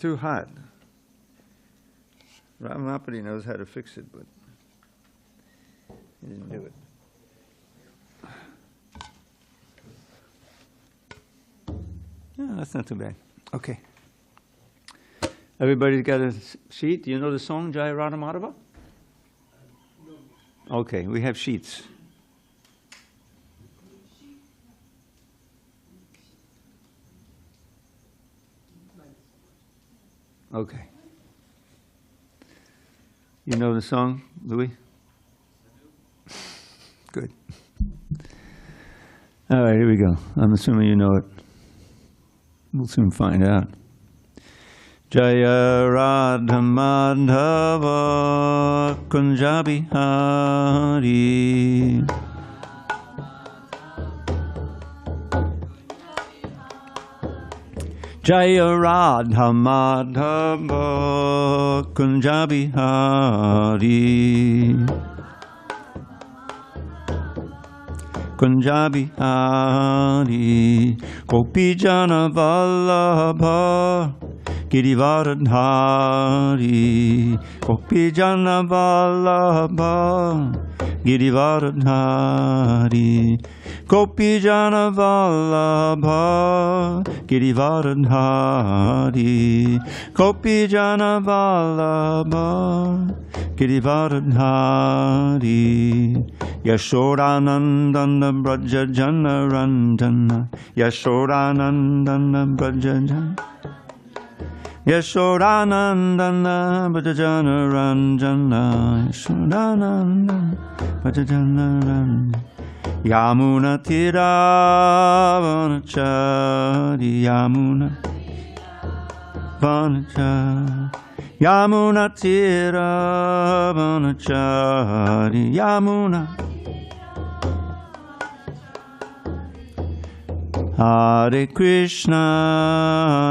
too hot. Ramapati knows how to fix it, but he didn't do it. Yeah, that's not too bad. Okay. Everybody's got a sheet? Do you know the song, Jaya Radha Madhava? No. Okay, we have sheets. Okay. You know the song, Louis? Good. All right, here we go. I'm assuming you know it. We'll soon find out. Jaya Radha Madhava Kunja Bihari. Jaya Radha Madhava Kunja Bihari. Kunja Bihari Gopi Jana Vallabha Girivaradhari Gopi Jana Vallabha Girivaradhari Gopi Jana Vallabha Girivaradhari Gopi Jana Vallabha Girivaradhari Yashodanandana Braja Jana Ranjana Yashodanandana Braja Jana Yashodanandana Braja Jana Ranjana Yashodanandana Braja Jana Ranjana Yamuna Tira Vanachari Yamuna Vanachari Yamuna Tira Vanachari Yamuna Hare Krishna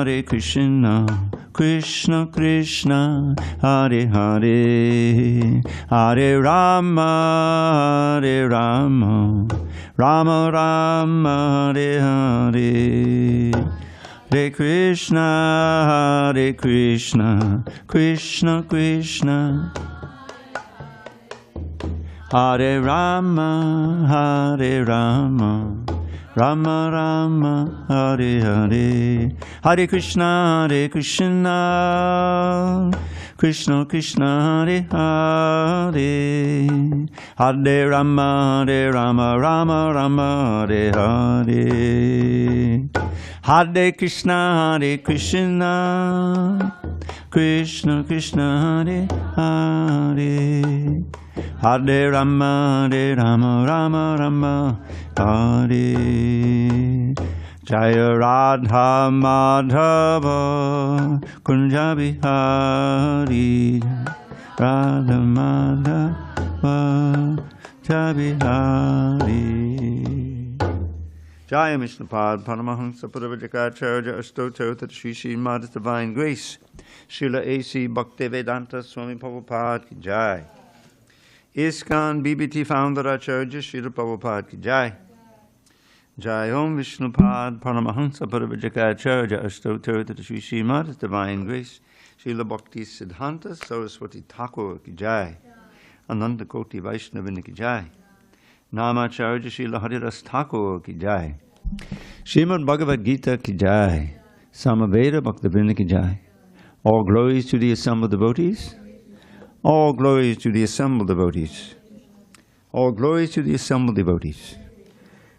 Hare Krishna Krishna Krishna Hare Hare Hare Rama Hare Rama Rama Rama Hare Hare Hare Krishna Hare Krishna Krishna Krishna Hare Rama Hare Rama Rama Rama Hare Hare Hare Krishna Krishna Krishna Hare Hare Hare Rama Rama Rama Hare Hare Hare Krishna Krishna Krishna Hare Hare Hare Rama Rama Rama Hare Jaya Radha Madhava Kunja Bihari Radha Madhava Kunja Bihari Jaya Mishnapad Paramahansa Puravajakacharya Astoto Tat Shri Srimad Divine Grace Srila A.C. Bhaktivedanta Swami Prabhupada Ki Jai ISKCON BBT Founder Acharya Srila Prabhupada Ki Jai Jai Om Vishnupad Paramahansa Paravajakacharya Astoto Tat Shri Srimad Divine Grace Srila Bhakti Siddhanta Saraswati Thakur Ki Jai Ananda Koti Vaishnavini Ki Jai Namacharya Srila Haridas Thakur Ki Jai Srimad Bhagavad Gita Ki Jai Samaveda Bhaktivinoda Ki Jai All glories to the assembled devotees. All glories to the assembled devotees. All glories to the assembled devotees.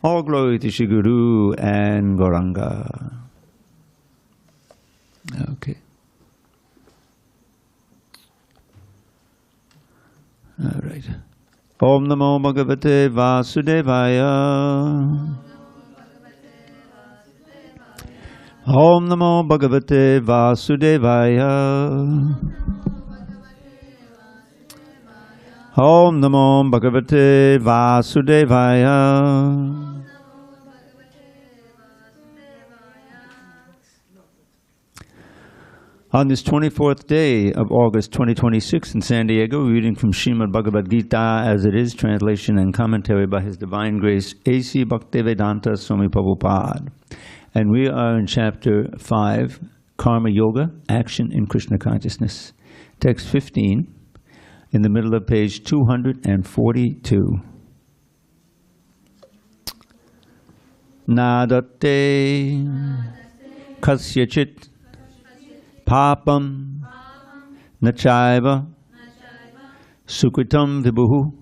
All glory to Shri Guru and Gauranga. Okay. All right. Om Namo Bhagavate Vasudevaya. Om Namo Bhagavate Vasudevaya. Om Namo Bhagavate Vasudevaya. On this 24th day of August 2026 in San Diego, reading from Srimad Bhagavad Gita as it is, translation and commentary by His Divine Grace, A.C. Bhaktivedanta Swami Prabhupada. And we are in chapter 5, Karma Yoga, Action in Krishna Consciousness. Text 15, in the middle of page 242. Nadate kasyachit papam nachaiva sukritam vibhuhu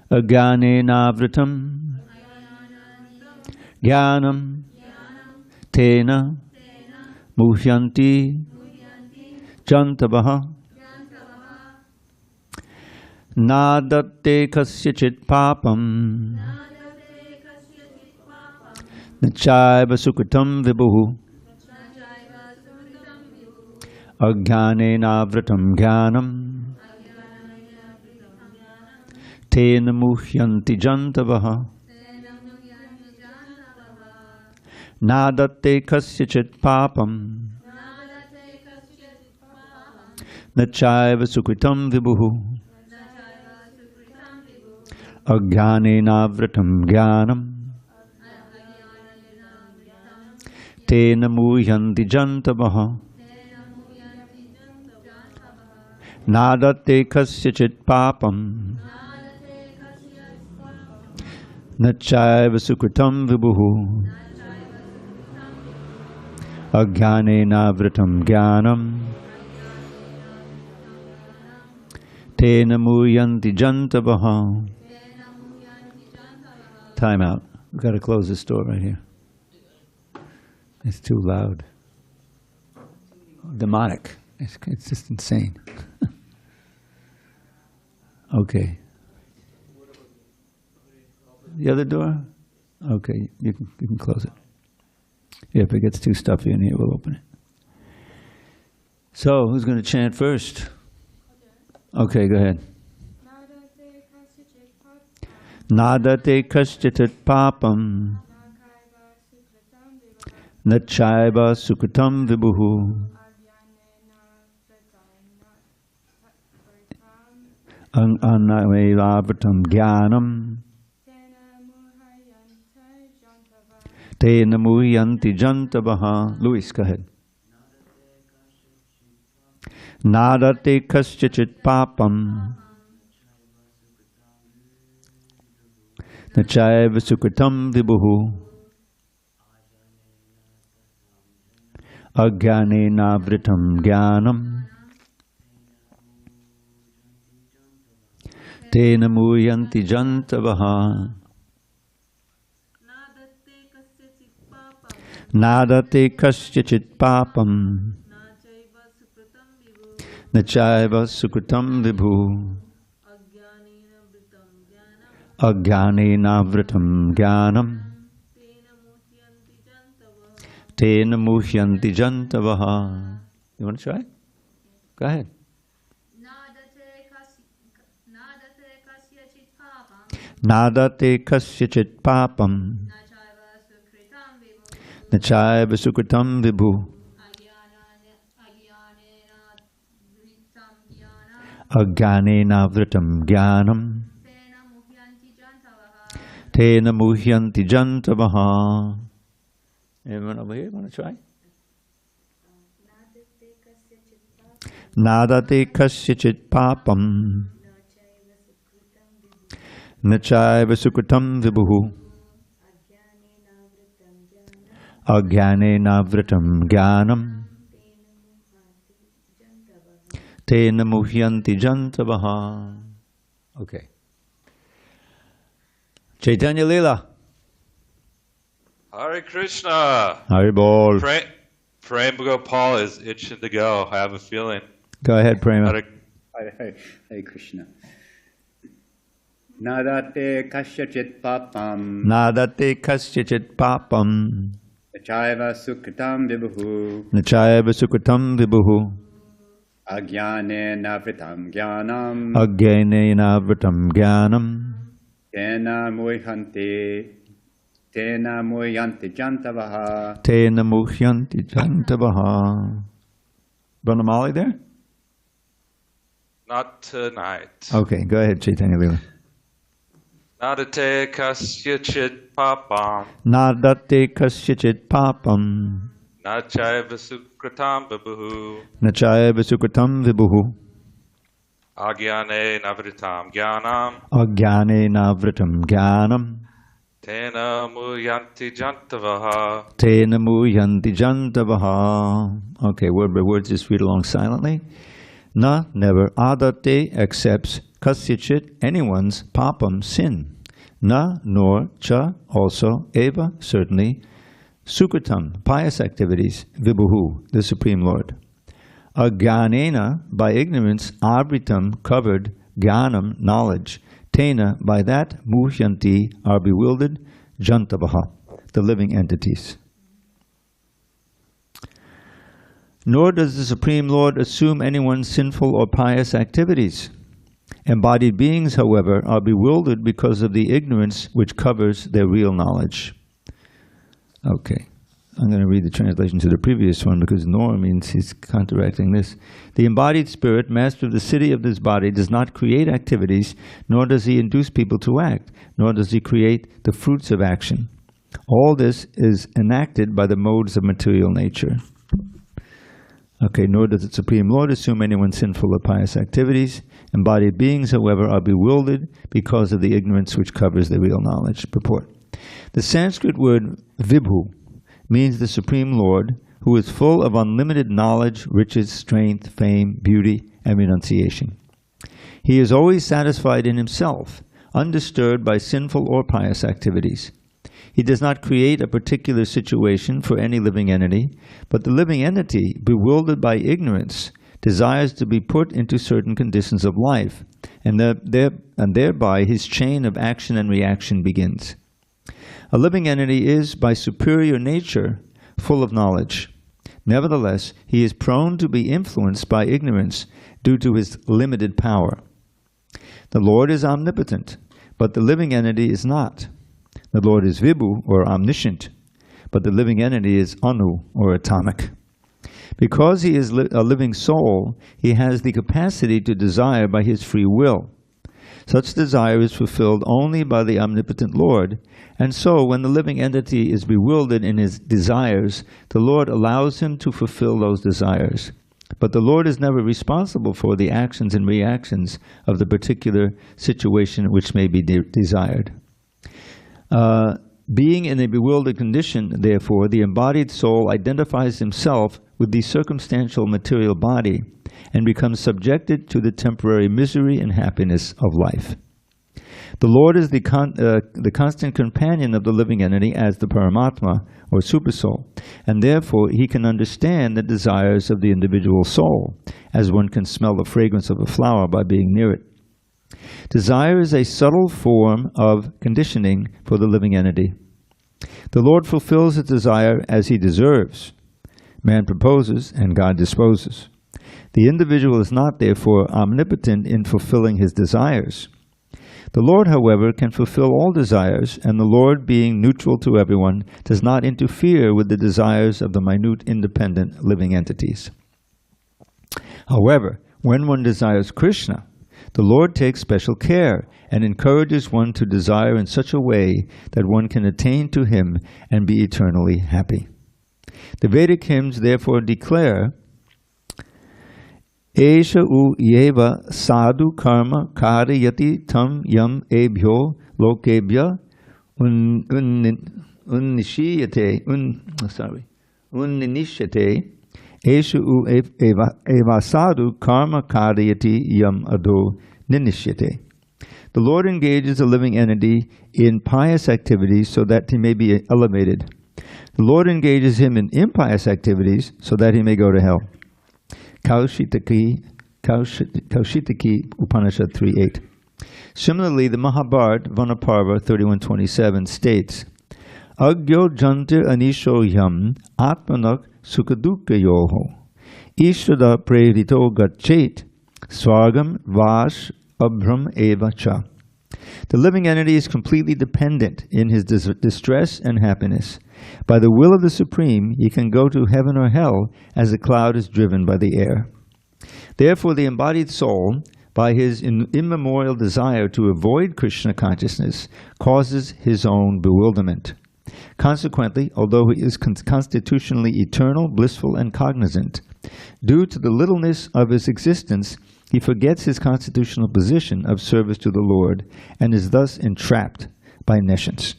agane navritam jnanam tena muhyanti jantavaha. Nadate kasyachit papam nachaiva sukritam vibhuhu ajnane navritam jnanam tena muhyanti jantavaha. Nadate kasyachit papam nachaiva sukritam vibhuhu ajnane navritam jnanam tena muhyanti jantavaha. Nadate kasyachit papam nachaiva sukritam vibhuhu ajnane navritam jnanam tena muhyanti jantavaha. Time out. We've got to close this door right here. It's too loud. Demonic. It's just insane. Okay. The other door? Okay, you can close it. Yeah, if it gets too stuffy in here, we'll open it. So, who's going to chant first? Okay, go ahead. Nadate kaschit papam nachaiva sukritam vibhuhu anailavritam jnanam tena muhyanti jantavaha. Luis, go ahead. Nadate kaschit papam nachaiva sukritam vibhuhu ajnane navritam jnanam tena muhyanti jantavaha. Nadate kasyachit papam nachaiva sukritam vibhu ajnane navritam jnanam tena muhyanti jantavaha. You want to try? Go ahead. Nadate kasyachit papam nachaiva sukritam vibhu ajnane navritam jnanam tena muhyanti jantavaha. Everyone over here, want to try? Nadate kasyachit papam nachaiva sukritam vibhuhu ajnane navritam jnanam tena muhyanti jantavaha. Okay. Chaitanya Leela. Hare Krishna. Hare Bol. Prem Gopal is itching to go. I have a feeling. Go ahead, Prema. Hare Krishna. Nadate kasyachit papam Nadate kasyachit papam nachaiva sukritam vibhuhu nachaiva sukritam vibhuhu ajnane navritam jnanam ajnane navritam jnanam tena muhyanti jantavaha. Tena muhyanti jantavaha. Brahmamali there? Not tonight. Okay, go ahead, Chaitanya Leela. Nadate kasyachit papam Nadate kasyachit papam Na chaiva sukritam vibhu. Nachaya Vasukritam Vibhuhu. Agyane navritam gyanam. Agyane Navritam Gyanam. Tena muyanti jantavaha. Tena Muyanti Jantavaha. Okay, word by word, just read along silently. Na, never. Adate accepts kasyachit, anyone's papam, sin. Na, nor. Cha, also. Eva, certainly. Sukritam, pious activities. Vibhuhu, the Supreme Lord. Agyanena, by ignorance. Avritam, covered. Gyanam, knowledge. Tena, by that. Muhyanti, are bewildered. Jantavaha, the living entities. Nor does the Supreme Lord assume anyone's sinful or pious activities. Embodied beings, however, are bewildered because of the ignorance which covers their real knowledge. Okay, I'm going to read the translation to the previous one because nor means he's counteracting this. The embodied spirit, master of the city of this body, does not create activities, nor does he induce people to act, nor does he create the fruits of action. All this is enacted by the modes of material nature. Okay, nor does the Supreme Lord assume anyone's sinful or pious activities. Embodied beings, however, are bewildered because of the ignorance which covers their real knowledge. Purport. The Sanskrit word vibhu means the Supreme Lord, who is full of unlimited knowledge, riches, strength, fame, beauty, and renunciation. He is always satisfied in himself, undisturbed by sinful or pious activities. He does not create a particular situation for any living entity, but the living entity, bewildered by ignorance, desires to be put into certain conditions of life, and thereby his chain of action and reaction begins. A living entity is, by superior nature, full of knowledge. Nevertheless, he is prone to be influenced by ignorance due to his limited power. The Lord is omnipotent, but the living entity is not. The Lord is vibhu, or omniscient, but the living entity is anu, or atomic. Because he is a living soul, he has the capacity to desire by his free will. Such desire is fulfilled only by the omnipotent Lord, and so when the living entity is bewildered in his desires, the Lord allows him to fulfill those desires. But the Lord is never responsible for the actions and reactions of the particular situation which may be desired. Being in a bewildered condition, therefore, the embodied soul identifies himself with the circumstantial material body and becomes subjected to the temporary misery and happiness of life. The Lord is the constant companion of the living entity as the Paramatma, or Supersoul, and therefore he can understand the desires of the individual soul, as one can smell the fragrance of a flower by being near it. Desire is a subtle form of conditioning for the living entity. The Lord fulfills his desire as he deserves. Man proposes and God disposes. The individual is not, therefore, omnipotent in fulfilling his desires. The Lord, however, can fulfill all desires, and the Lord, being neutral to everyone, does not interfere with the desires of the minute, independent living entities. However, when one desires Krishna, the Lord takes special care and encourages one to desire in such a way that one can attain to him and be eternally happy. The Vedic hymns therefore declare, Esha u yeva sadhu karma karayati tam yam ebhyo lokebhya unnishyate Esha u eva sadhu karma karayati yam ado ninishyate. The Lord engages a living entity in pious activities so that he may be elevated. The Lord engages him in impious activities so that he may go to hell. Kaushitaki Upanishad 3.8. Similarly, the Mahabharata, Vanaparva 31.27 states, Agyo jantir anisho yam atmanak sukadukkayoho ishtada previto gachet swargam vash abhram eva cha. The living entity is completely dependent in his distress and happiness. By the will of the Supreme, he can go to heaven or hell as a cloud is driven by the air. Therefore, the embodied soul, by his immemorial desire to avoid Krishna consciousness, causes his own bewilderment. Consequently, although he is constitutionally eternal, blissful, and cognizant, due to the littleness of his existence, he forgets his constitutional position of service to the Lord and is thus entrapped by nescience.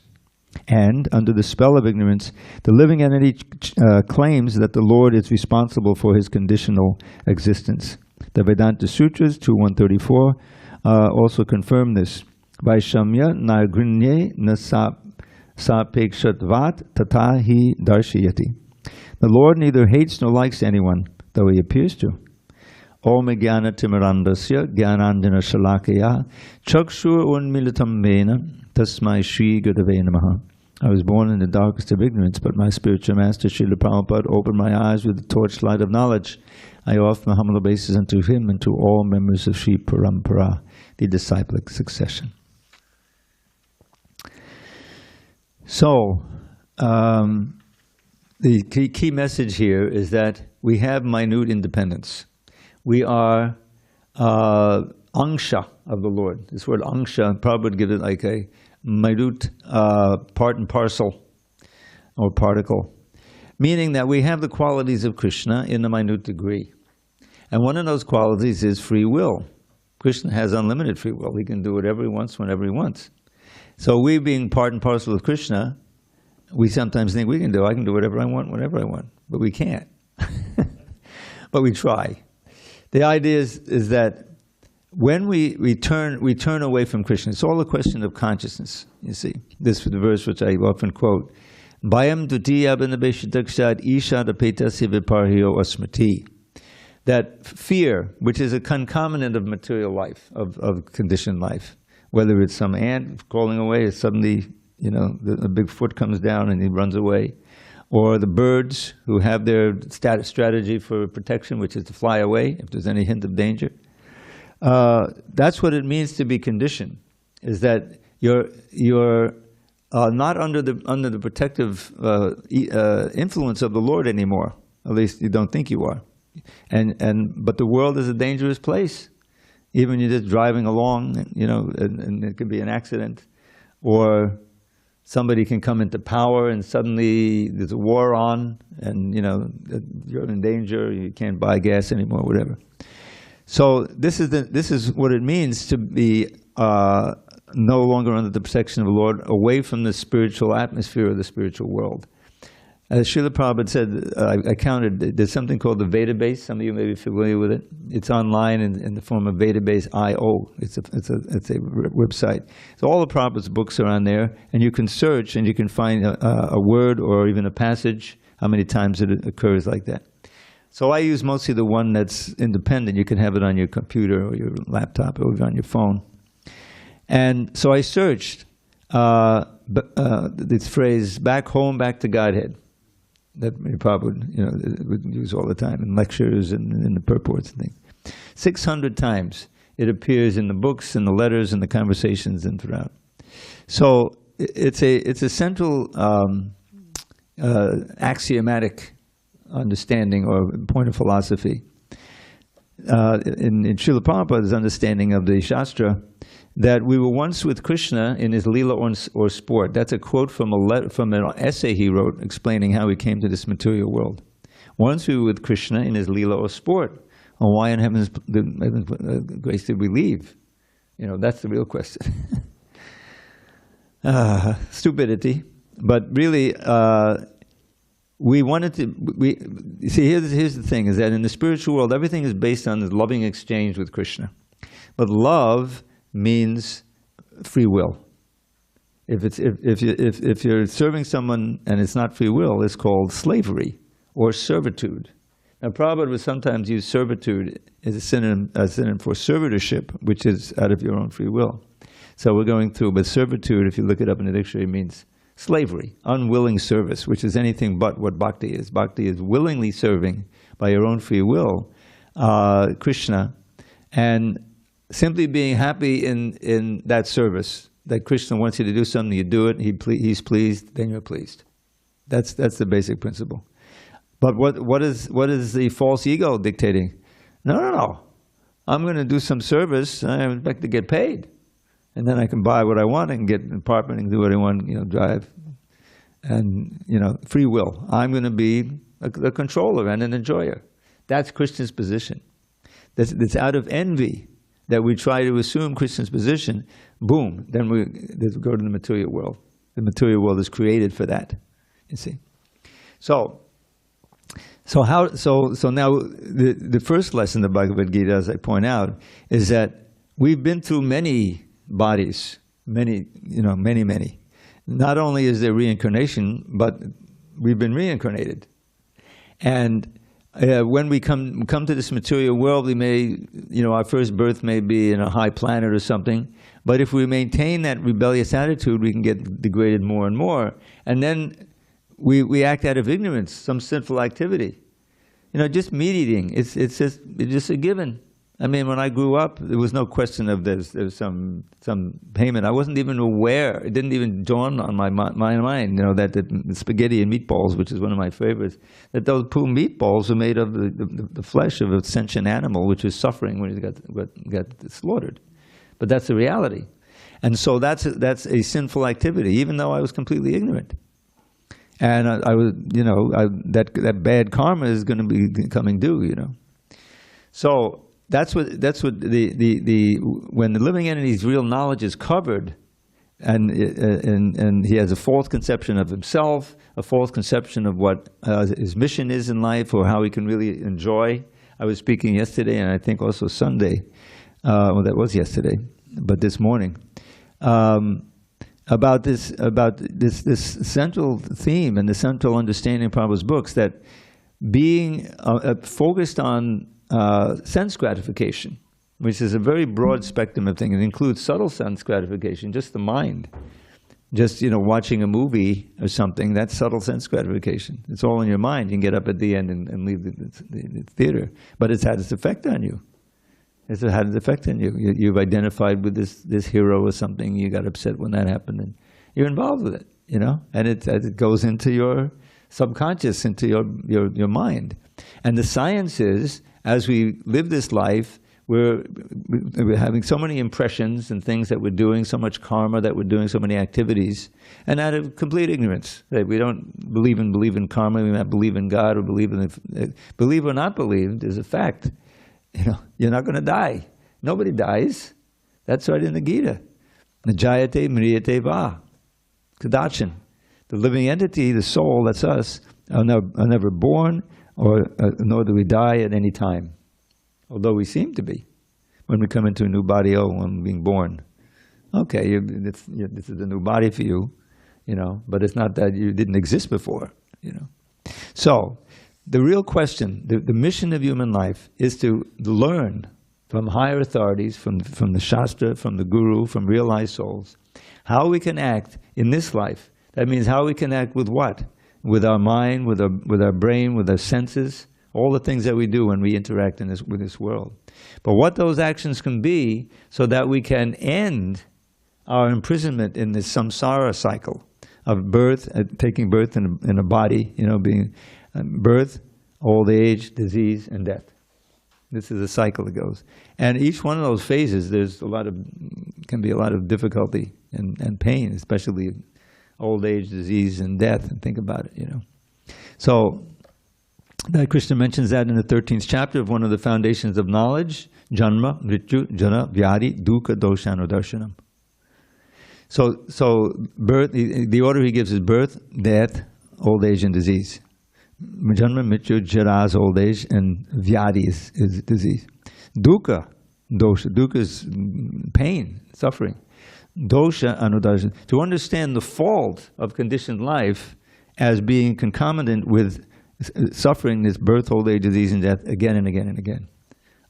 And, under the spell of ignorance, the living entity claims that the Lord is responsible for his conditional existence. The Vedanta Sutras 2.134 also confirm this. Vaishamya nagrinye nasapekshatvat tatahi darshayati. The Lord neither hates nor likes anyone, though he appears to. Om jnana timirandasya jnanandana shalakaya chakshur unmilitam vena tasmai shri gurave namaha. I was born in the darkest of ignorance, but my spiritual master Srila Prabhupada opened my eyes with the torchlight of knowledge. I offer my humble obeisance unto him and to all members of Sri Parampara, the disciplic succession. So, the key message here is that we have minute independence. We are angsha of the Lord. This word angsha, Prabhupada would give it like a minute part and parcel or particle, meaning that we have the qualities of Krishna in a minute degree. And one of those qualities is free will. Krishna has unlimited free will. He can do whatever he wants, whenever he wants. So we, being part and parcel of Krishna, we sometimes think I can do whatever I want, whenever I want, but we can't. But we try. The idea is that when we turn away from Krishna, it's all a question of consciousness, you see. This is the verse which I often quote. Bhayam dutiya bhinabheshitakshat ishadapetasya viparhyo asmriti. That fear, which is a concomitant of material life, of conditioned life, whether it's some ant crawling away, or suddenly, a big foot comes down and he runs away, or the birds who have their strategy for protection, which is to fly away if there's any hint of danger. That's what it means to be conditioned, is that you're not under the protective influence of the Lord anymore. At least you don't think you are. But the world is a dangerous place. Even you're just driving along, and it could be an accident, or somebody can come into power and suddenly there's a war on, and you're in danger. You can't buy gas anymore, whatever. So this is what it means to be no longer under the protection of the Lord, away from the spiritual atmosphere of the spiritual world. As Srila Prabhupada said, I counted, there's something called the Vedabase. Some of you may be familiar with it. It's online in the form of Vedabase.io. It's a website. So all of Prabhupada's books are on there, and you can search and you can find a word or even a passage, how many times it occurs like that. So I use mostly the one that's independent. You can have it on your computer or your laptop or on your phone. And so I searched this phrase, back home, back to Godhead, that Prabhupada would use all the time in lectures and in the purports and things. 600 times it appears in the books and the letters and the conversations and throughout. So it's a central axiomatic understanding or point of philosophy. In Srila Prabhupada's understanding of the Shastra, that we were once with Krishna in his lila or sport. That's a quote from an essay he wrote explaining how he came to this material world. Once we were with Krishna in his lila or sport. Oh, why in heaven's grace did we leave? That's the real question. Stupidity. But really, we wanted to, see, here's the thing, is that in the spiritual world, everything is based on this loving exchange with Krishna. But love means free will. If you're serving someone and it's not free will, it's called slavery or servitude. Now, Prabhupada would sometimes use servitude as a synonym for servitorship, which is out of your own free will. So we're going through, but servitude, if you look it up in the dictionary, means slavery, unwilling service, which is anything but what bhakti is. Bhakti is willingly serving by your own free will Krishna, and simply being happy in that service, that Krishna wants you to do something, you do it, he's pleased, then you're pleased. That's the basic principle. But what is the false ego dictating? No. I'm going to do some service, I expect to get paid. And then I can buy what I want, I can get an apartment and do what I want, drive. And, free will. I'm going to be a controller and an enjoyer. That's Krishna's position. That's out of envy that we try to assume Krishna's position. Boom, then we go to the material world. The material world is created for that, you see. So now the first lesson of Bhagavad Gita, as I point out, is that we've been through many bodies, many. Not only is there reincarnation, but we've been reincarnated. And when we come to this material world, we may, our first birth may be in a high planet or something. But if we maintain that rebellious attitude, we can get degraded more and more. And then we act out of ignorance, some sinful activity. Just meat eating, it's just a given. I mean, when I grew up, there was no question of there's some payment. I wasn't even aware. It didn't even dawn on my mind, that the spaghetti and meatballs, which is one of my favorites, that those poor meatballs were made of the flesh of a sentient animal, which was suffering when it got slaughtered. But that's the reality. And so that's a sinful activity, even though I was completely ignorant. And I was, that bad karma is going to be coming due, So that's what when the living entity's real knowledge is covered, and he has a false conception of himself, a false conception of what his mission is in life, or how he can really enjoy. I was speaking yesterday, and I think also Sunday. That was yesterday, but this morning, about this central theme and the central understanding of Prabhupada's books, that being focused on sense gratification, which is a very broad spectrum of things. It includes subtle sense gratification, just the mind. Just, watching a movie or something, that's subtle sense gratification. It's all in your mind. You can get up at the end and leave the theater. But it's had its effect on you. It's had its effect on you. You've identified with this hero or something. You got upset when that happened. And you're involved with it, And it goes into your subconscious, into your mind. And the science is, as we live this life, we're having so many impressions and things that we're doing, so much karma that we're doing, so many activities, and out of complete ignorance. That we don't believe in karma, we may not believe in God, or believe or not believe is a fact. You're not going to die. Nobody dies. That's right in the Gita. Najayate mriyate va. Kadachan. The living entity, the soul, that's us, are never born, nor do we die at any time. Although we seem to be. When we come into a new body, I'm being born. Okay, this is a new body for you, but it's not that you didn't exist before, So, the real question, the mission of human life is to learn from higher authorities, from the Shastra, from the Guru, from realized souls, how we can act in this life. That means how we can act with what? With our mind, with our brain, with our senses, all the things that we do when we interact with this world. But what those actions can be so that we can end our imprisonment in this samsara cycle of birth, taking birth in a body, being birth, old age, disease, and death. This is a cycle that goes. And each one of those phases, can be a lot of difficulty and pain, especially old age, disease, and death, and think about it, So, Krishna mentions that in the 13th chapter of one of the foundations of knowledge, Janma, Mrityu, Jana, Vyadi, Dukkha, Dosha, Darshanam. So birth, the order he gives is birth, death, old age, and disease. Janma, Mrityu, Jara is old age, and Vyadi is disease. Dukkha, Dosha. Dukkha is pain, suffering. Dosha, Anudarshan. To understand the fault of conditioned life as being concomitant with suffering, this birth, old age, disease, and death again and again and again.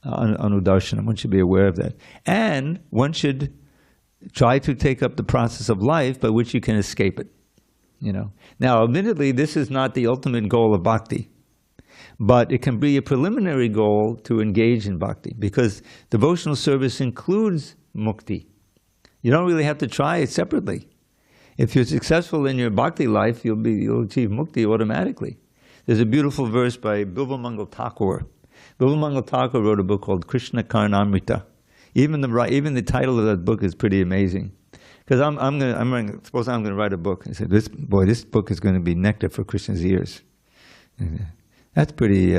Anudarshanam. One should be aware of that. And one should try to take up the process of life by which you can escape it. Now, admittedly, this is not the ultimate goal of bhakti, but it can be a preliminary goal to engage in bhakti, because devotional service includes mukti. You don't really have to try it separately. If you're successful in your bhakti life, you'll achieve mukti automatically. There's a beautiful verse by Bilvamangal Thakur. Bilvamangal Thakur wrote a book called Krishna Karnamrita. Even the title of that book is pretty amazing. Because suppose I'm gonna write a book. I said, this book is going to be nectar for Krishna's ears. That's pretty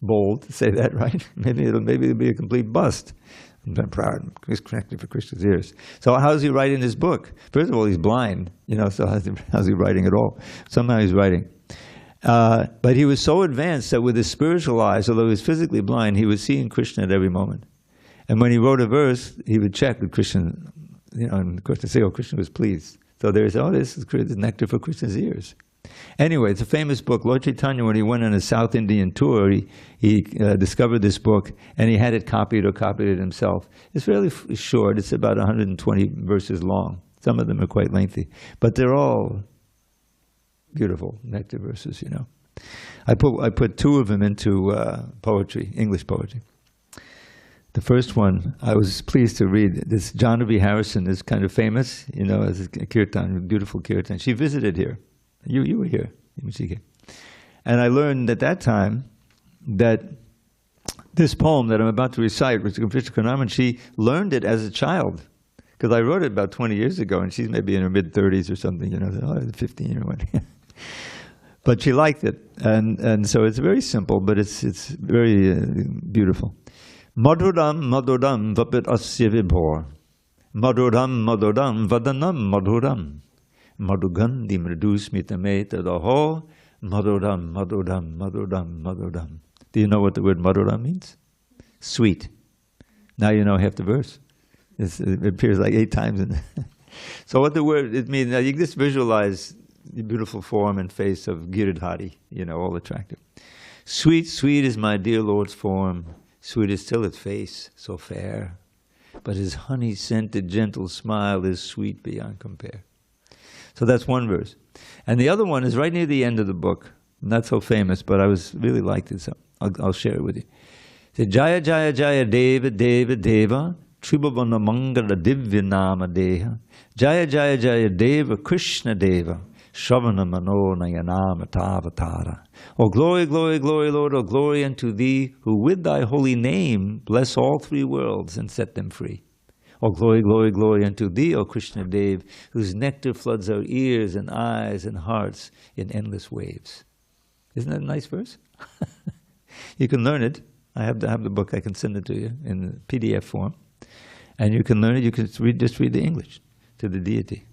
bold to say that, right? Maybe it'll be a complete bust. I'm proud. It's connected for Krishna's ears. So how's he writing this book? First of all, he's blind, so how's he writing at all? Somehow he's writing. But he was so advanced that with his spiritual eyes, although he was physically blind, he was seeing Krishna at every moment. And when he wrote a verse, he would check with Krishna, and of course they say, oh, Krishna was pleased. So there's, this is nectar for Krishna's ears. Anyway, it's a famous book. Lord Chaitanya, when he went on a South Indian tour, he discovered this book, and he had it copied or copied it himself. It's fairly short. It's about 120 verses long. Some of them are quite lengthy. But they're all beautiful nectar verses, I put two of them into poetry, English poetry. The first one, I was pleased to read. This Jahnavi Harrison is kind of famous, as a kirtan, beautiful kirtan. She visited here. You were here, and I learned at that time that this poem that I'm about to recite, which is Krishna Karnaman, she learned it as a child, because I wrote it about 20 years ago, and she's maybe in her mid-30s or something, 15 or what. But she liked it, and so it's very simple, but it's very beautiful. Madhuram madhuram vapit asya vibhor, madhuram madhuram vadanam madhuram. Madhugandhi mridusmitame tadaho, madhuram, madhuram, madhuram, madhuram. Do you know what the word madhuram means? Sweet. Now you know half the verse. It appears like 8 times. So what the word, it means, now you can just visualize the beautiful form and face of Giridhari, all attractive. Sweet, sweet is my dear Lord's form, sweet is still its face, so fair. But his honey-scented gentle smile is sweet beyond compare. So that's one verse. And the other one is right near the end of the book. Not so famous, but I really liked it, so I'll share it with you. Say, Jaya Jaya Jaya Deva Deva Deva Tribhavana Mangala Divya Nama Deha Jaya Jaya Jaya Deva Krishna Deva Shravana Mano Nayanama Tavatara. Oh glory, glory, glory, Lord, oh glory unto thee, who with thy holy name bless all 3 worlds and set them free. Oh, glory, glory, glory unto thee, O Krishna Dev, whose nectar floods our ears and eyes and hearts in endless waves. Isn't that a nice verse? You can learn it. I have the book. I can send it to you in PDF form. And you can learn it. You can just read the English to the deity.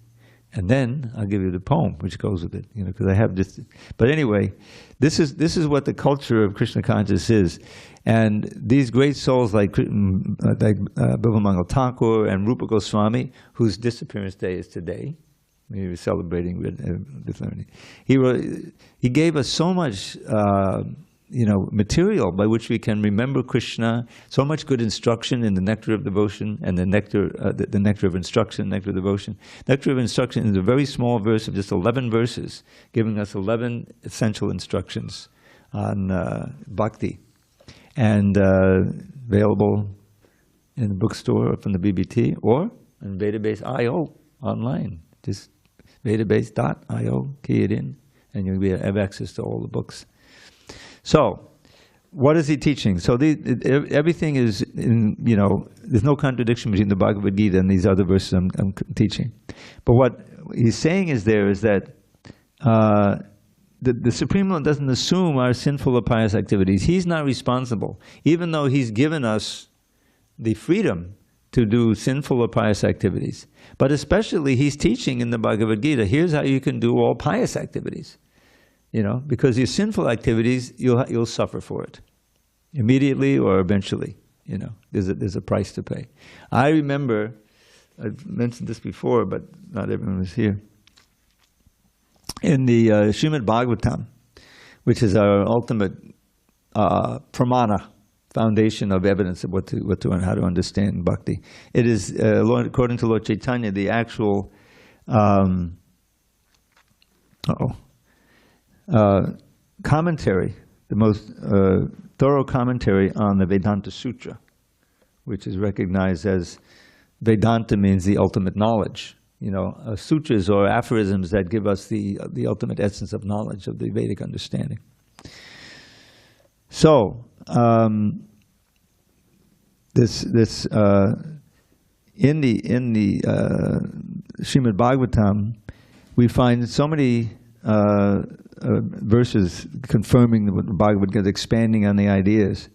And then I'll give you the poem, which goes with it, because I have this. But anyway, this is what the culture of Krishna consciousness is. And these great souls like Bhavamangal Thakur and Rupa Goswami, whose disappearance day is today, we were celebrating with learning. He gave us so much material by which we can remember Krishna, so much good instruction in the nectar of devotion and the nectar of instruction, nectar of devotion. Nectar of instruction is a very small verse of just 11 verses, giving us 11 essential instructions on Bhakti. And available in the bookstore or from the BBT or on Vedabase.io online. Just Vedabase.io, key it in, and you'll have access to all the books. So, what is he teaching? So everything is, there's no contradiction between the Bhagavad Gita and these other verses I'm teaching. But what he's saying is that the Supreme Lord doesn't assume our sinful or pious activities. He's not responsible, even though he's given us the freedom to do sinful or pious activities. But especially he's teaching in the Bhagavad Gita, here's how you can do all pious activities. Because your sinful activities, you'll suffer for it, immediately or eventually. There's a price to pay. I remember, I've mentioned this before, but not everyone was here. In the Srimad Bhagavatam, which is our ultimate pramana, foundation of evidence of what to and how to understand bhakti, it is, according to Lord Chaitanya, the actual commentary, the most thorough commentary on the Vedanta Sutra, which is recognized as Vedanta means the ultimate knowledge. Sutras or aphorisms that give us the ultimate essence of knowledge of the Vedic understanding. So, in the Srimad Bhagavatam, we find so many verses confirming the Bhagavad Gita, expanding on the ideas.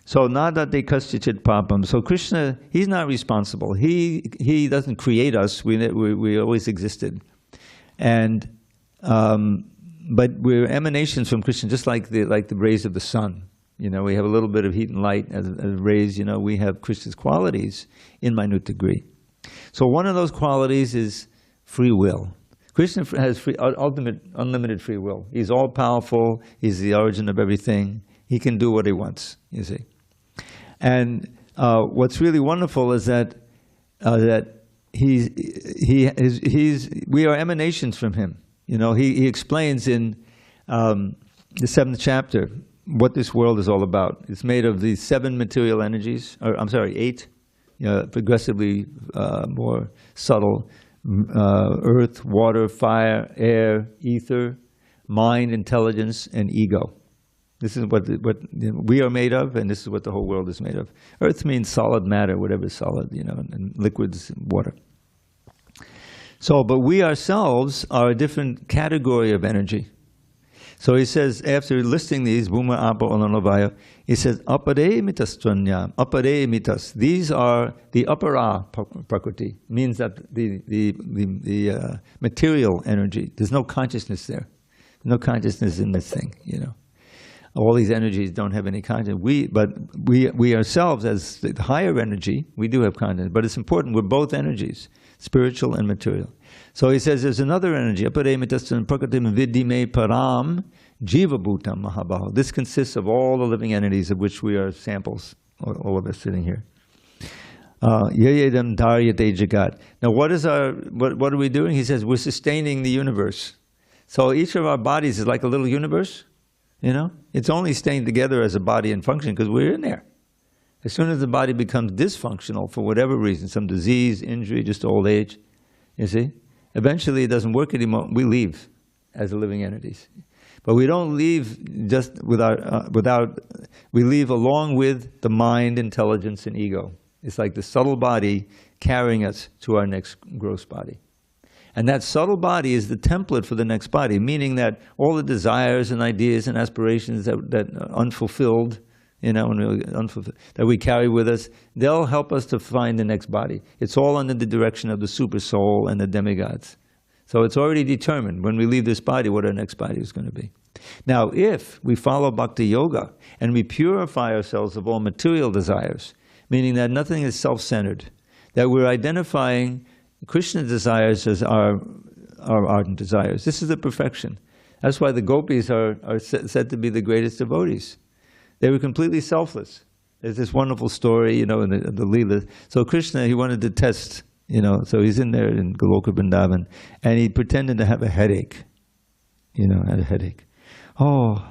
So nadate kaschachit papam. So Krishna, he's not responsible. He doesn't create us. We always existed, and but we're emanations from Krishna, just like the rays of the sun. You know, we have a little bit of heat and light as rays. You know, we have Krishna's qualities in minute degree. So one of those qualities is free will. Krishna has unlimited free will. He's all powerful. He's the origin of everything. He can do what he wants. You see. And what's really wonderful is that we are emanations from him. You know, he explains in the 7th chapter what this world is all about. It's made of these 7 material energies, or I'm sorry, 8, progressively more subtle: earth, water, fire, air, ether, mind, intelligence, and ego. This is what we are made of, and this is what the whole world is made of. Earth means solid matter, whatever is solid, you know, and liquids, water. So, but we ourselves are a different category of energy. So he says, after listing these, Bhuma, Apa, Olanavaya, he says, Apare mitas tranyam, Apare mitas. These are the Apara Prakriti, means that the material energy. There's no consciousness there. No consciousness in this thing, you know. All these energies don't have any consciousness. But we ourselves, as the higher energy, we do have consciousness. But it's important, we're both energies, spiritual and material. So he says there's another energy. This consists of all the living entities of which we are samples, all of us sitting here. Now what are we doing? He says we're sustaining the universe. So each of our bodies is like a little universe. You know, it's only staying together as a body and function because we're in there. As soon as the body becomes dysfunctional for whatever reason, some disease, injury, just old age, you see, eventually it doesn't work anymore. We leave as living entities, but we don't leave just we leave along with the mind, intelligence, and ego. It's like the subtle body carrying us to our next gross body. And that subtle body is the template for the next body, meaning that all the desires and ideas and aspirations that are unfulfilled, you know, that we carry with us, they'll help us to find the next body. It's all under the direction of the super soul and the demigods. So it's already determined when we leave this body what our next body is going to be. Now, if we follow Bhakti Yoga and we purify ourselves of all material desires, meaning that nothing is self-centered, that we're identifying Krishna's desires as our ardent desires. This is the perfection. That's why the gopis are said to be the greatest devotees. They were completely selfless. There's this wonderful story, you know, in the Leela. So Krishna, he wanted to test, you know, so he's in there in Goloka Vrindavan, and he pretended to have a headache, you know, had a headache. Oh,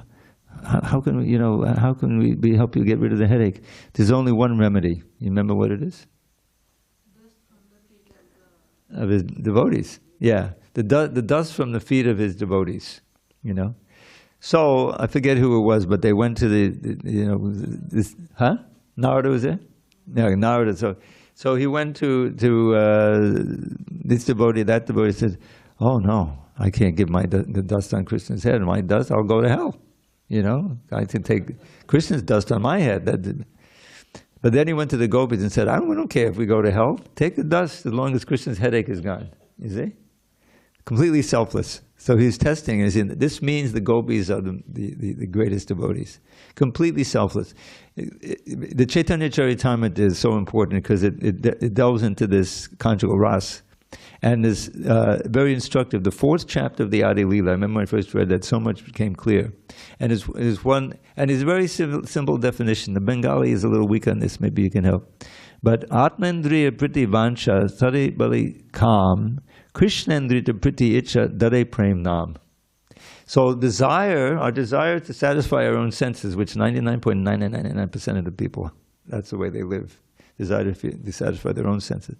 how can we, you know, how can we help you get rid of the headache? There's only one remedy. You remember what it is? Of his devotees, yeah, the dust from the feet of his devotees, you know. So I forget who it was, but they went to Narada was there? Yeah, Narada. So he went to this devotee, that devotee said, "Oh no, I can't give the dust on Krishna's head. My dust, I'll go to hell. You know, I can take Krishna's dust on my head." But then he went to the gopis and said, I don't care if we go to hell. Take the dust as long as Krishna's headache is gone. You see? Completely selfless. So he's testing. This means the gopis are the greatest devotees. Completely selfless. The Chaitanya Charitamrita is so important because it delves into this conjugal ras. And is very instructive. The 4th chapter of the Adi Leela, I remember when I first read that, so much became clear. And is a very simple definition. The Bengali is a little weak on this, maybe you can help. But Atmendriya Priti Vansha Sare Bali Kam Krishnendrita Priti Icha Dare Prem Nam. So our desire to satisfy our own senses, which 99.999% of the people, that's the way they live, desire to satisfy their own senses.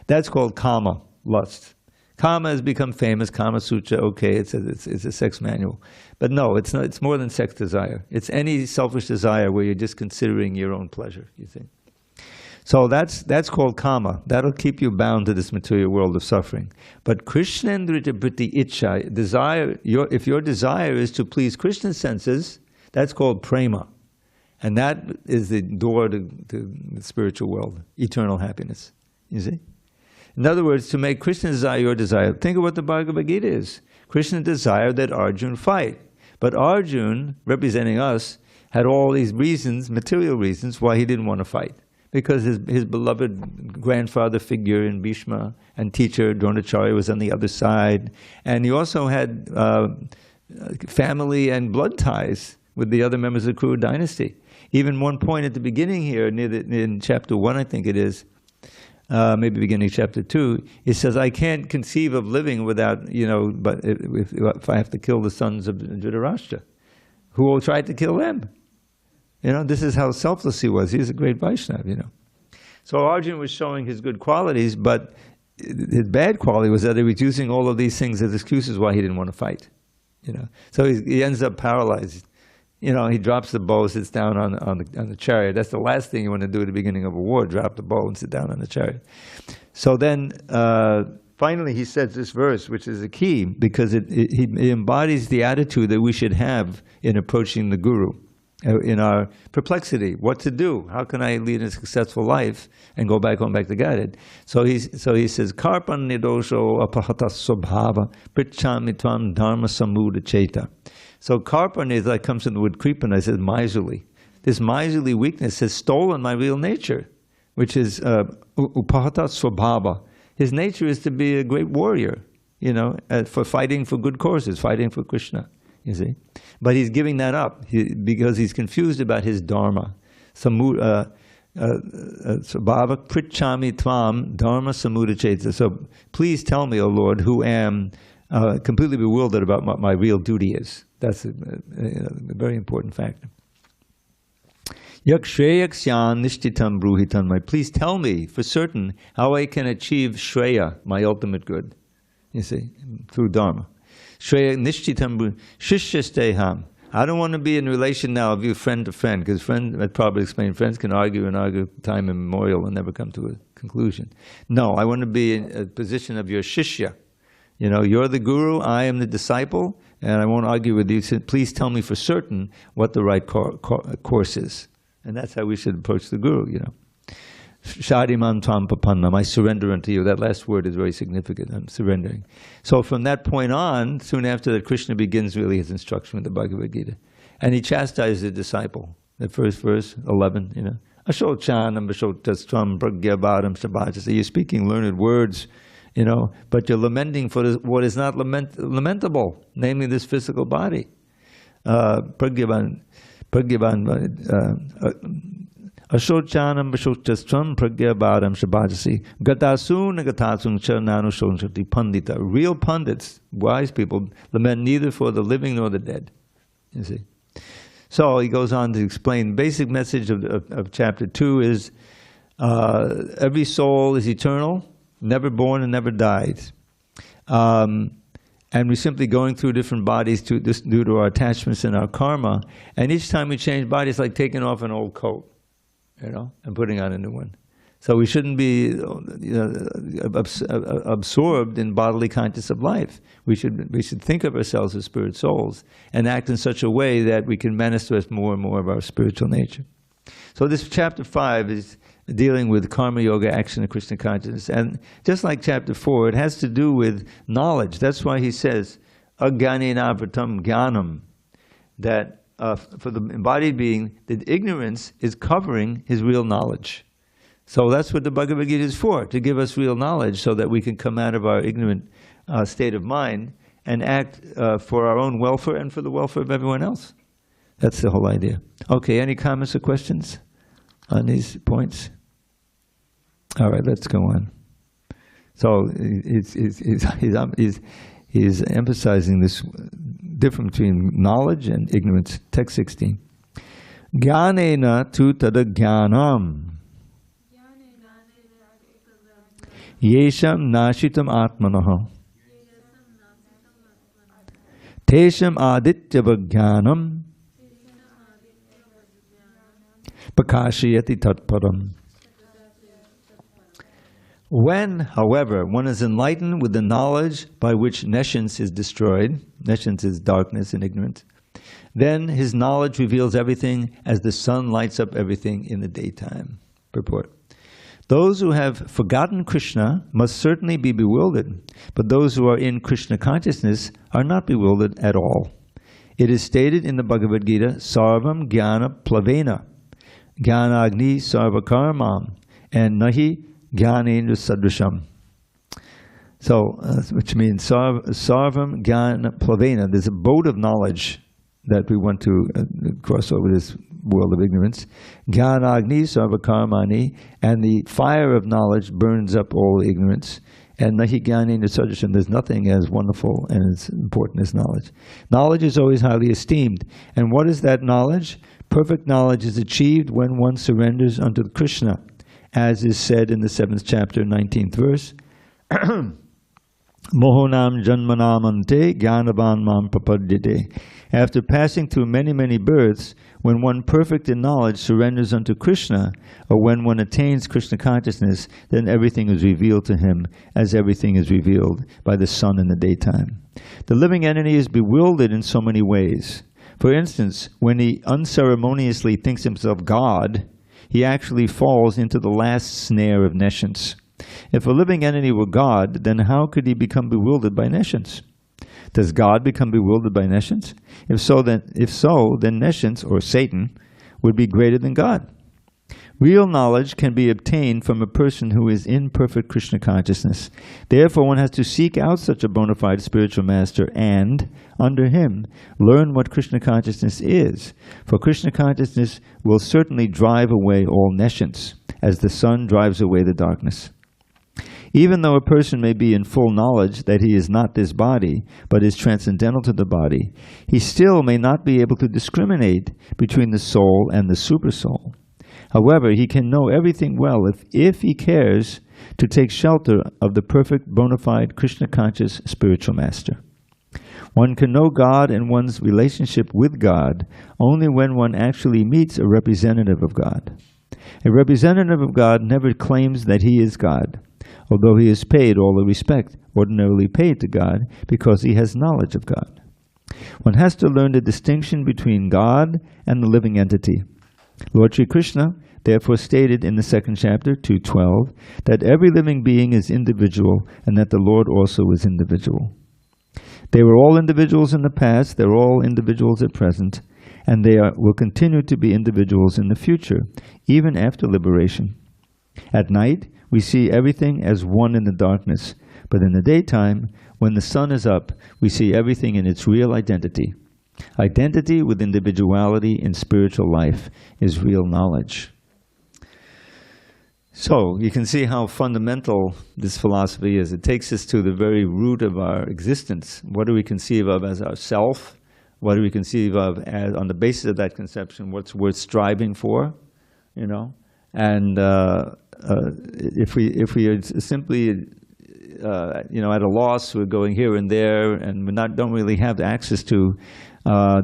That's called kama, lust. Kama has become famous, Kama Sutra, okay, it's a sex manual. But no, it's not. It's more than sex desire. It's any selfish desire where you're just considering your own pleasure, you think. So that's called kama. That'll keep you bound to this material world of suffering. But Krishnendrita Vritti Icha, desire, if your desire is to please Krishna's senses, that's called prema. And that is the door to the spiritual world, eternal happiness. You see? In other words, to make Krishna desire your desire. Think of what the Bhagavad Gita is. Krishna desired that Arjuna fight. But Arjuna, representing us, had all these reasons, material reasons, why he didn't want to fight. Because his beloved grandfather figure in Bhishma and teacher Dronacharya was on the other side. And he also had family and blood ties with the other members of the Kuru dynasty. Even one point at the beginning here, in chapter 1, I think it is, maybe beginning of chapter 2, it says, I can't conceive of living without, but if I have to kill the sons of Dhritarashtra, who will try to kill them. This is how selfless he was. He's a great Vaishnava, So Arjuna was showing his good qualities, but his bad quality was that he was using all of these things as excuses why he didn't want to fight. So he ends up paralyzed. He drops the bow, sits down on the chariot. That's the last thing you want to do at the beginning of a war, drop the bow and sit down on the chariot. So then, finally he says this verse, which is a key, because it embodies the attitude that we should have in approaching the Guru, in our perplexity, what to do, how can I lead a successful life and go back to Godhead. So he says, Karpan nidosho apahata swabhava prichami tvam dharma samuda cheta. So karpan is like comes from the word kripan, I said miserly. This miserly weakness has stolen my real nature, which is upahata swabhava. His nature is to be a great warrior, for fighting for good causes, fighting for Krishna. You see, but he's giving that up because he's confused about his dharma. Sabhava prichami tvam dharma samudacheta. So please tell me, O Lord, who am completely bewildered about what my real duty is. That's a very important factor. Yakshreyaksyan nishtitam bruhitam. Please tell me for certain how I can achieve shreya, my ultimate good. You see, through dharma. Shreya nishtitam shishyasteham. I don't want to be in relation now of you friend to friend, because I probably explained, friends can argue and argue time immemorial and never come to a conclusion. No, I want to be in a position of your shishya. You're the guru, I am the disciple, and I won't argue with you. So please tell me for certain what the right course is. And that's how we should approach the guru, Shadiman tvam papannam, I surrender unto you. That last word is very significant. I'm surrendering. So from that point on, soon after that, Krishna begins really his instruction with the Bhagavad Gita. And he chastises the disciple. The first verse, 11, Ashochanam bashotastram pragyabharam shabhajasa. You're speaking learned words, but you're lamenting for what is not lamentable, namely this physical body. Pragyabhan Ashochanam bashotastram pragyabharam shabhajasi gatasun gatasun charnanu shonshati pandita. Real pundits, wise people, lament neither for the living nor the dead. You see. So he goes on to explain, the basic message of chapter 2 is every soul is eternal, never born and never died. And we're simply going through different bodies due to our attachments and our karma. And each time we change bodies, it's like taking off an old coat, and putting on a new one. So we shouldn't be absorbed in bodily consciousness of life. We should think of ourselves as spirit souls and act in such a way that we can manifest more and more of our spiritual nature. So this chapter 5 is dealing with karma yoga, action, and Krishna consciousness. And just like chapter 4, it has to do with knowledge. That's why he says, Agyanena vratam jnanam, that for the embodied being, the ignorance is covering his real knowledge. So that's what the Bhagavad Gita is for, to give us real knowledge so that we can come out of our ignorant state of mind and act for our own welfare and for the welfare of everyone else. That's the whole idea. Okay, any comments or questions on these points? All right, let's go on. So he's emphasizing this difference between knowledge and ignorance. Text 16. Jnanena tu tada jnanam yesham nashitam atmanaha tesham adityava jnanam pakashayati tatparam. When, however, one is enlightened with the knowledge by which nescience is destroyed, nescience is darkness and ignorance, then his knowledge reveals everything as the sun lights up everything in the daytime. Purport. Those who have forgotten Krishna must certainly be bewildered, but those who are in Krishna consciousness are not bewildered at all. It is stated in the Bhagavad Gita, Sarvam Jnana Plavena, Jnanagni Sarvakarmam, and Nahi Jnanendra Sadrisham. So, which means Sarvam Jnana Plavena. There's a boat of knowledge that we want to cross over this world of ignorance. Jnanagni Sarvakarmani, and the fire of knowledge burns up all ignorance. And Nahi Jnanendra Sadrisham, there's nothing as wonderful and as important as knowledge. Knowledge is always highly esteemed. And what is that knowledge? Perfect knowledge is achieved when one surrenders unto Krishna, as is said in the 7th chapter, 19th verse. Mohonam janmanam ante jnanavan mam prapadyate. After passing through many, many births, when one perfect in knowledge surrenders unto Krishna, or when one attains Krishna consciousness, then everything is revealed to him as everything is revealed by the sun in the daytime. The living entity is bewildered in so many ways. For instance, when he unceremoniously thinks himself God, he actually falls into the last snare of nescience. If a living entity were God, then how could he become bewildered by nescience? Does God become bewildered by nescience? If so, then nescience, or Satan, would be greater than God. Real knowledge can be obtained from a person who is in perfect Krishna consciousness. Therefore, one has to seek out such a bona fide spiritual master and, under him, learn what Krishna consciousness is. For Krishna consciousness will certainly drive away all nescience, as the sun drives away the darkness. Even though a person may be in full knowledge that he is not this body, but is transcendental to the body, he still may not be able to discriminate between the soul and the supersoul. However, he can know everything well if he cares to take shelter of the perfect bona fide Krishna-conscious spiritual master. One can know God and one's relationship with God only when one actually meets a representative of God. A representative of God never claims that he is God, although he is paid all the respect ordinarily paid to God because he has knowledge of God. One has to learn the distinction between God and the living entity. Lord Sri Krishna therefore stated in the 2nd chapter, 2:12, that every living being is individual and that the Lord also is individual. They were all individuals in the past, they're all individuals at present, and they will continue to be individuals in the future, even after liberation. At night, we see everything as one in the darkness, but in the daytime, when the sun is up, we see everything in its real identity. Identity with individuality in spiritual life is real knowledge. So, you can see how fundamental this philosophy is. It takes us to the very root of our existence. What do we conceive of as our self? What do we conceive of as, on the basis of that conception, what's worth striving for? You know? And if we are simply at a loss, we're going here and there, and we don't really have access to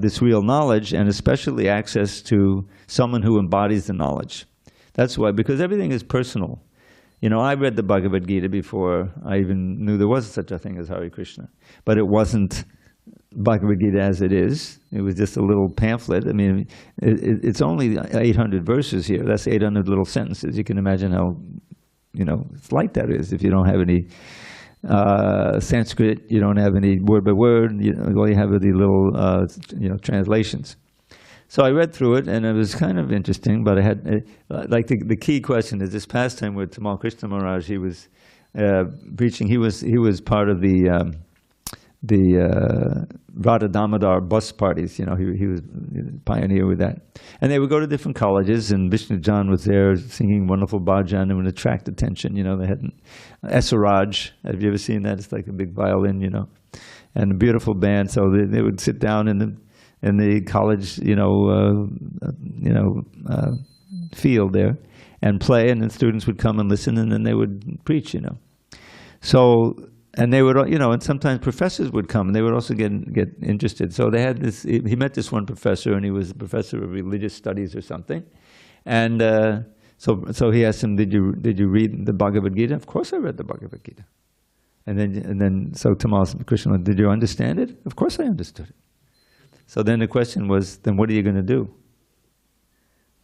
this real knowledge, and especially access to someone who embodies the knowledge. That's why, because everything is personal. You know, I read the Bhagavad Gita before I even knew there was such a thing as Hare Krishna, but it wasn't Bhagavad Gita as it is. It was just a little pamphlet. I mean, it's only 800 verses here. That's 800 little sentences. You can imagine how, slight that is. If you don't have any Sanskrit, you don't have any word by word. All you have are the little, translations. So I read through it, and it was kind of interesting. But I had, the key question is this past time with Tamal Krishna Maharaj. He was preaching. He was part of the Radha Damodar bus parties. He was a pioneer with that. And they would go to different colleges, and Vishnu Jan was there singing wonderful bhajan and would attract attention. They had Esaraj. Have you ever seen that? It's like a big violin, and a beautiful band. So they would sit down in the college, field there and play, and then students would come and listen, and then they would preach, So, and they would, and sometimes professors would come, and they would also get interested. So they had this, he met this one professor, and he was a professor of religious studies or something. And So he asked him, did you read the Bhagavad Gita? Of course I read the Bhagavad Gita. And then so Tamal asked Krishna, did you understand it? Of course I understood it. So then the question was, then what are you going to do?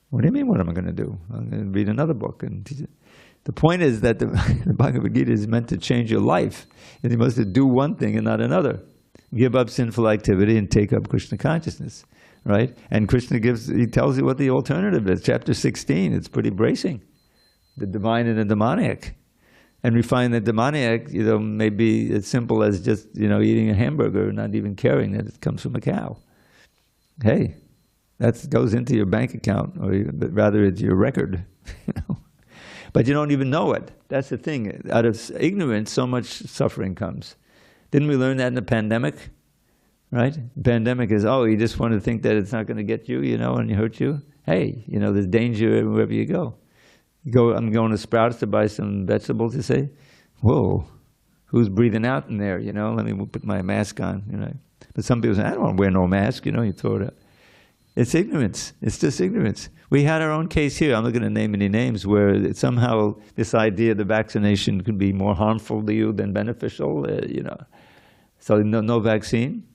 What do you mean, what am I going to do? I'm going to read another book. And the point is that the Bhagavad Gita is meant to change your life. And you must do one thing and not another. Give up sinful activity and take up Krishna consciousness. Right? And Krishna he tells you what the alternative is. Chapter 16, it's pretty bracing. The divine and the demoniac. And we find that demoniac, may be as simple as just, eating a hamburger, not even caring that it comes from a cow. Hey, that goes into your bank account, or rather it's your record. But you don't even know it. That's the thing. Out of ignorance, so much suffering comes. Didn't we learn that in the pandemic? Right? Pandemic is, you just want to think that it's not going to get you, and hurt you. Hey, there's danger wherever you go. I'm going to Sprouts to buy some vegetables. You say, whoa, who's breathing out in there? Let me put my mask on. But some people say, I don't want to wear no mask. You throw it out. It's ignorance. It's just ignorance. We had our own case here. I'm not going to name any names where somehow this idea the vaccination could be more harmful to you than beneficial. So no vaccine.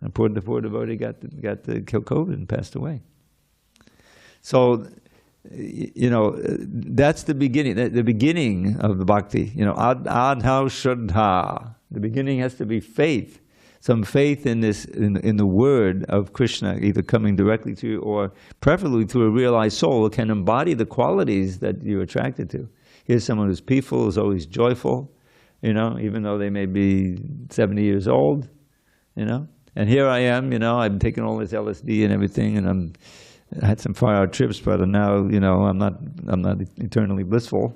The poor devotee got the COVID and passed away. So, that's the beginning. The beginning of the bhakti. Adhau Shraddha. The beginning has to be faith. Some faith in this, in the word of Krishna, either coming directly to you or preferably through a realized soul, can embody the qualities that you're attracted to. Here's someone who's peaceful, who's always joyful, even though they may be 70 years old, And here I am, I've taken all this LSD and everything, and I had some far out trips, but now, I'm not eternally blissful,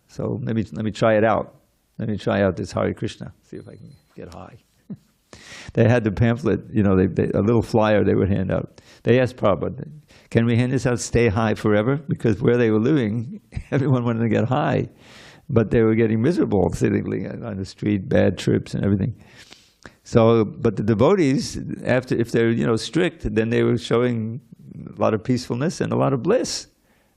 So let me try it out. Let me try out this Hare Krishna, see if I can get high. They had the pamphlet, a little flyer they would hand out. They asked Prabhupada, can we hand this out, stay high forever? Because where they were living, everyone wanted to get high, but they were getting miserable sitting on the street, bad trips and everything. So, but the devotees, if they're strict, then they were showing a lot of peacefulness and a lot of bliss.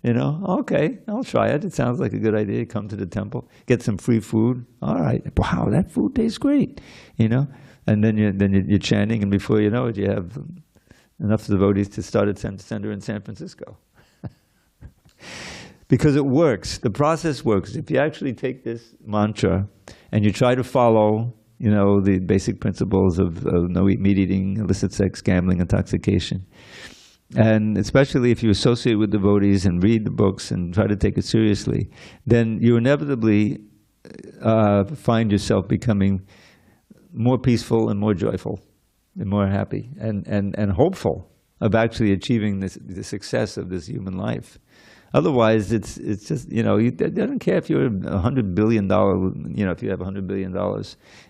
Okay, I'll try it. It sounds like a good idea. Come to the temple, get some free food. All right, wow, that food tastes great. And then you're chanting, and before you know it, you have enough devotees to start a center in San Francisco. Because it works. The process works. If you actually take this mantra and you try to follow the basic principles of no meat eating, illicit sex, gambling, intoxication. And especially if you associate with devotees and read the books and try to take it seriously, then you inevitably find yourself becoming more peaceful and more joyful and more happy and hopeful of actually achieving the success of this human life. Otherwise, it's just, it doesn't care if you're $100 billion, if you have $100 billion.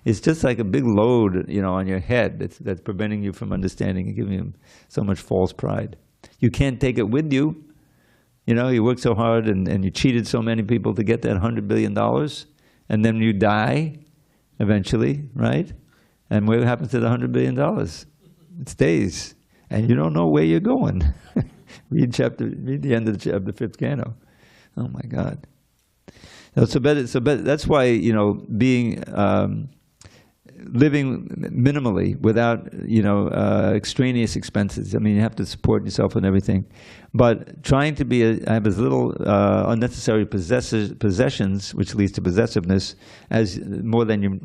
It's just like a big load, on your head that's preventing you from understanding and giving you so much false pride. You can't take it with you. You worked so hard and you cheated so many people to get that $100 billion, and then you die eventually, right? And what happens to the $100 billion? It stays, and you don't know where you're going. Read the end of the fifth canto. Oh my God! So that's why being living minimally without extraneous expenses. I mean, you have to support yourself and everything, but trying to have as little unnecessary possessions, which leads to possessiveness, as more than you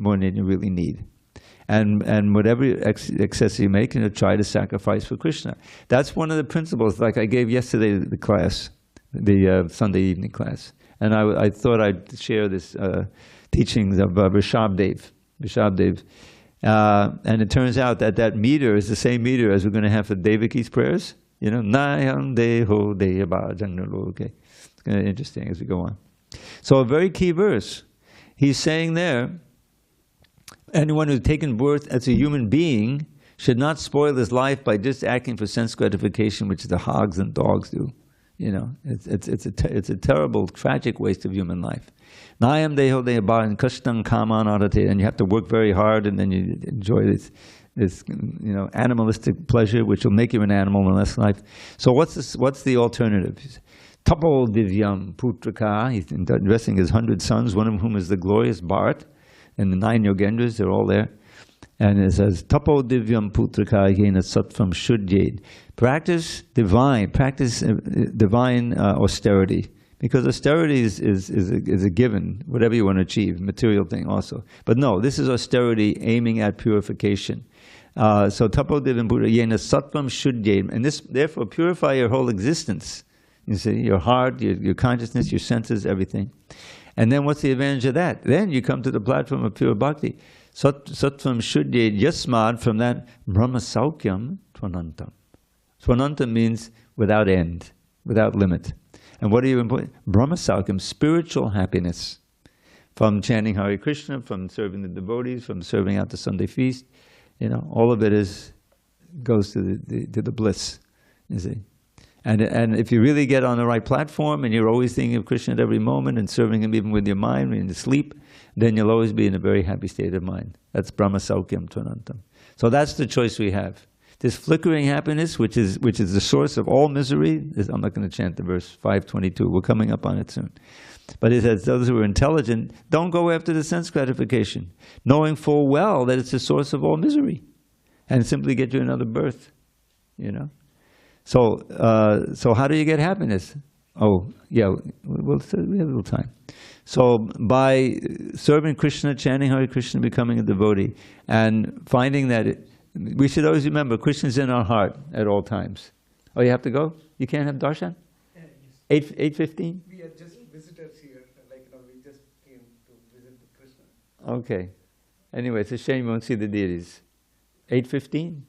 really need. And whatever excess you make, try to sacrifice for Krishna. That's one of the principles, like I gave yesterday the class, the Sunday evening class. And I thought I'd share this teachings of Rishabdev. And it turns out that meter is the same meter as we're going to have for Devaki's prayers. Nayam Deho Deyaba Janalo. Okay. It's kind of interesting as we go on. So a very key verse. He's saying there, anyone who's taken birth as a human being should not spoil his life by just acting for sense gratification, which the hogs and dogs do. It's a terrible, tragic waste of human life. Nayam deho deyaba and kashtang kaman arate, and you have to work very hard, and then you enjoy this animalistic pleasure, which will make you an animal in less life. So what's the alternative? Tapo Divyam Putraka, he's addressing his 100 sons, one of whom is the glorious Bharat, and the 9 Yogendras, they're all there. And it says, Tapo Divyam Putraka Yena Sattvam Shuddhyed. Practice divine austerity. Because austerity is a given, whatever you want to achieve, material thing also. But no, this is austerity aiming at purification. So Tapo Divyam Putraka Yena Sattvam Shuddhyed. And this, therefore, purify your whole existence. You see, your heart, your consciousness, your senses, everything. And then what's the advantage of that? Then you come to the platform of pure bhakti. Sattvam Shuddhyed Yasmad, from that Brahma Saukyam Tvanantam. Tvanantam means without end, without limit. And what are you important? Brahma Saukyam, spiritual happiness. From chanting Hare Krishna, from serving the devotees, from serving out the Sunday feast, all of it goes to the bliss, you see. And if you really get on the right platform and you're always thinking of Krishna at every moment and serving him even with your mind when you sleep, then you'll always be in a very happy state of mind. That's Brahma Saukyam Tvanantam. So that's the choice we have. This flickering happiness, which is the source of all misery, I'm not going to chant the verse 522, we're coming up on it soon. But it says, those who are intelligent, don't go after the sense gratification, knowing full well that it's the source of all misery, and simply get you another birth, So how do you get happiness? Oh, yeah, we have a little time. So by serving Krishna, chanting Hare Krishna, becoming a devotee, and finding that we should always remember Krishna's in our heart at all times. Oh, you have to go? You can't have darshan? 8:15? We are just visitors here, we just came to visit Krishna. Okay. Anyway, it's a shame you won't see the deities. 8:15?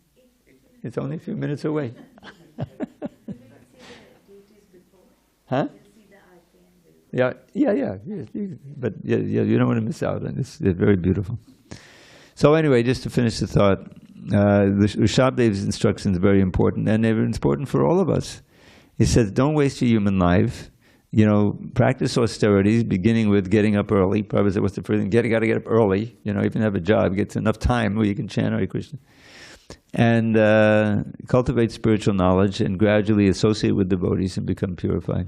It's only a few minutes away. Huh? Yeah. But you don't want to miss out on this. They're very beautiful. So anyway, just to finish the thought, the Rishabhadev's instruction is very important, and they're important for all of us. He says, don't waste your human life. Practice austerities, beginning with getting up early. Prabhupada said, what's the first thing? Got to get up early. Even have a job, get enough time where you can chant Hare Krishna. And cultivate spiritual knowledge and gradually associate with devotees and become purified.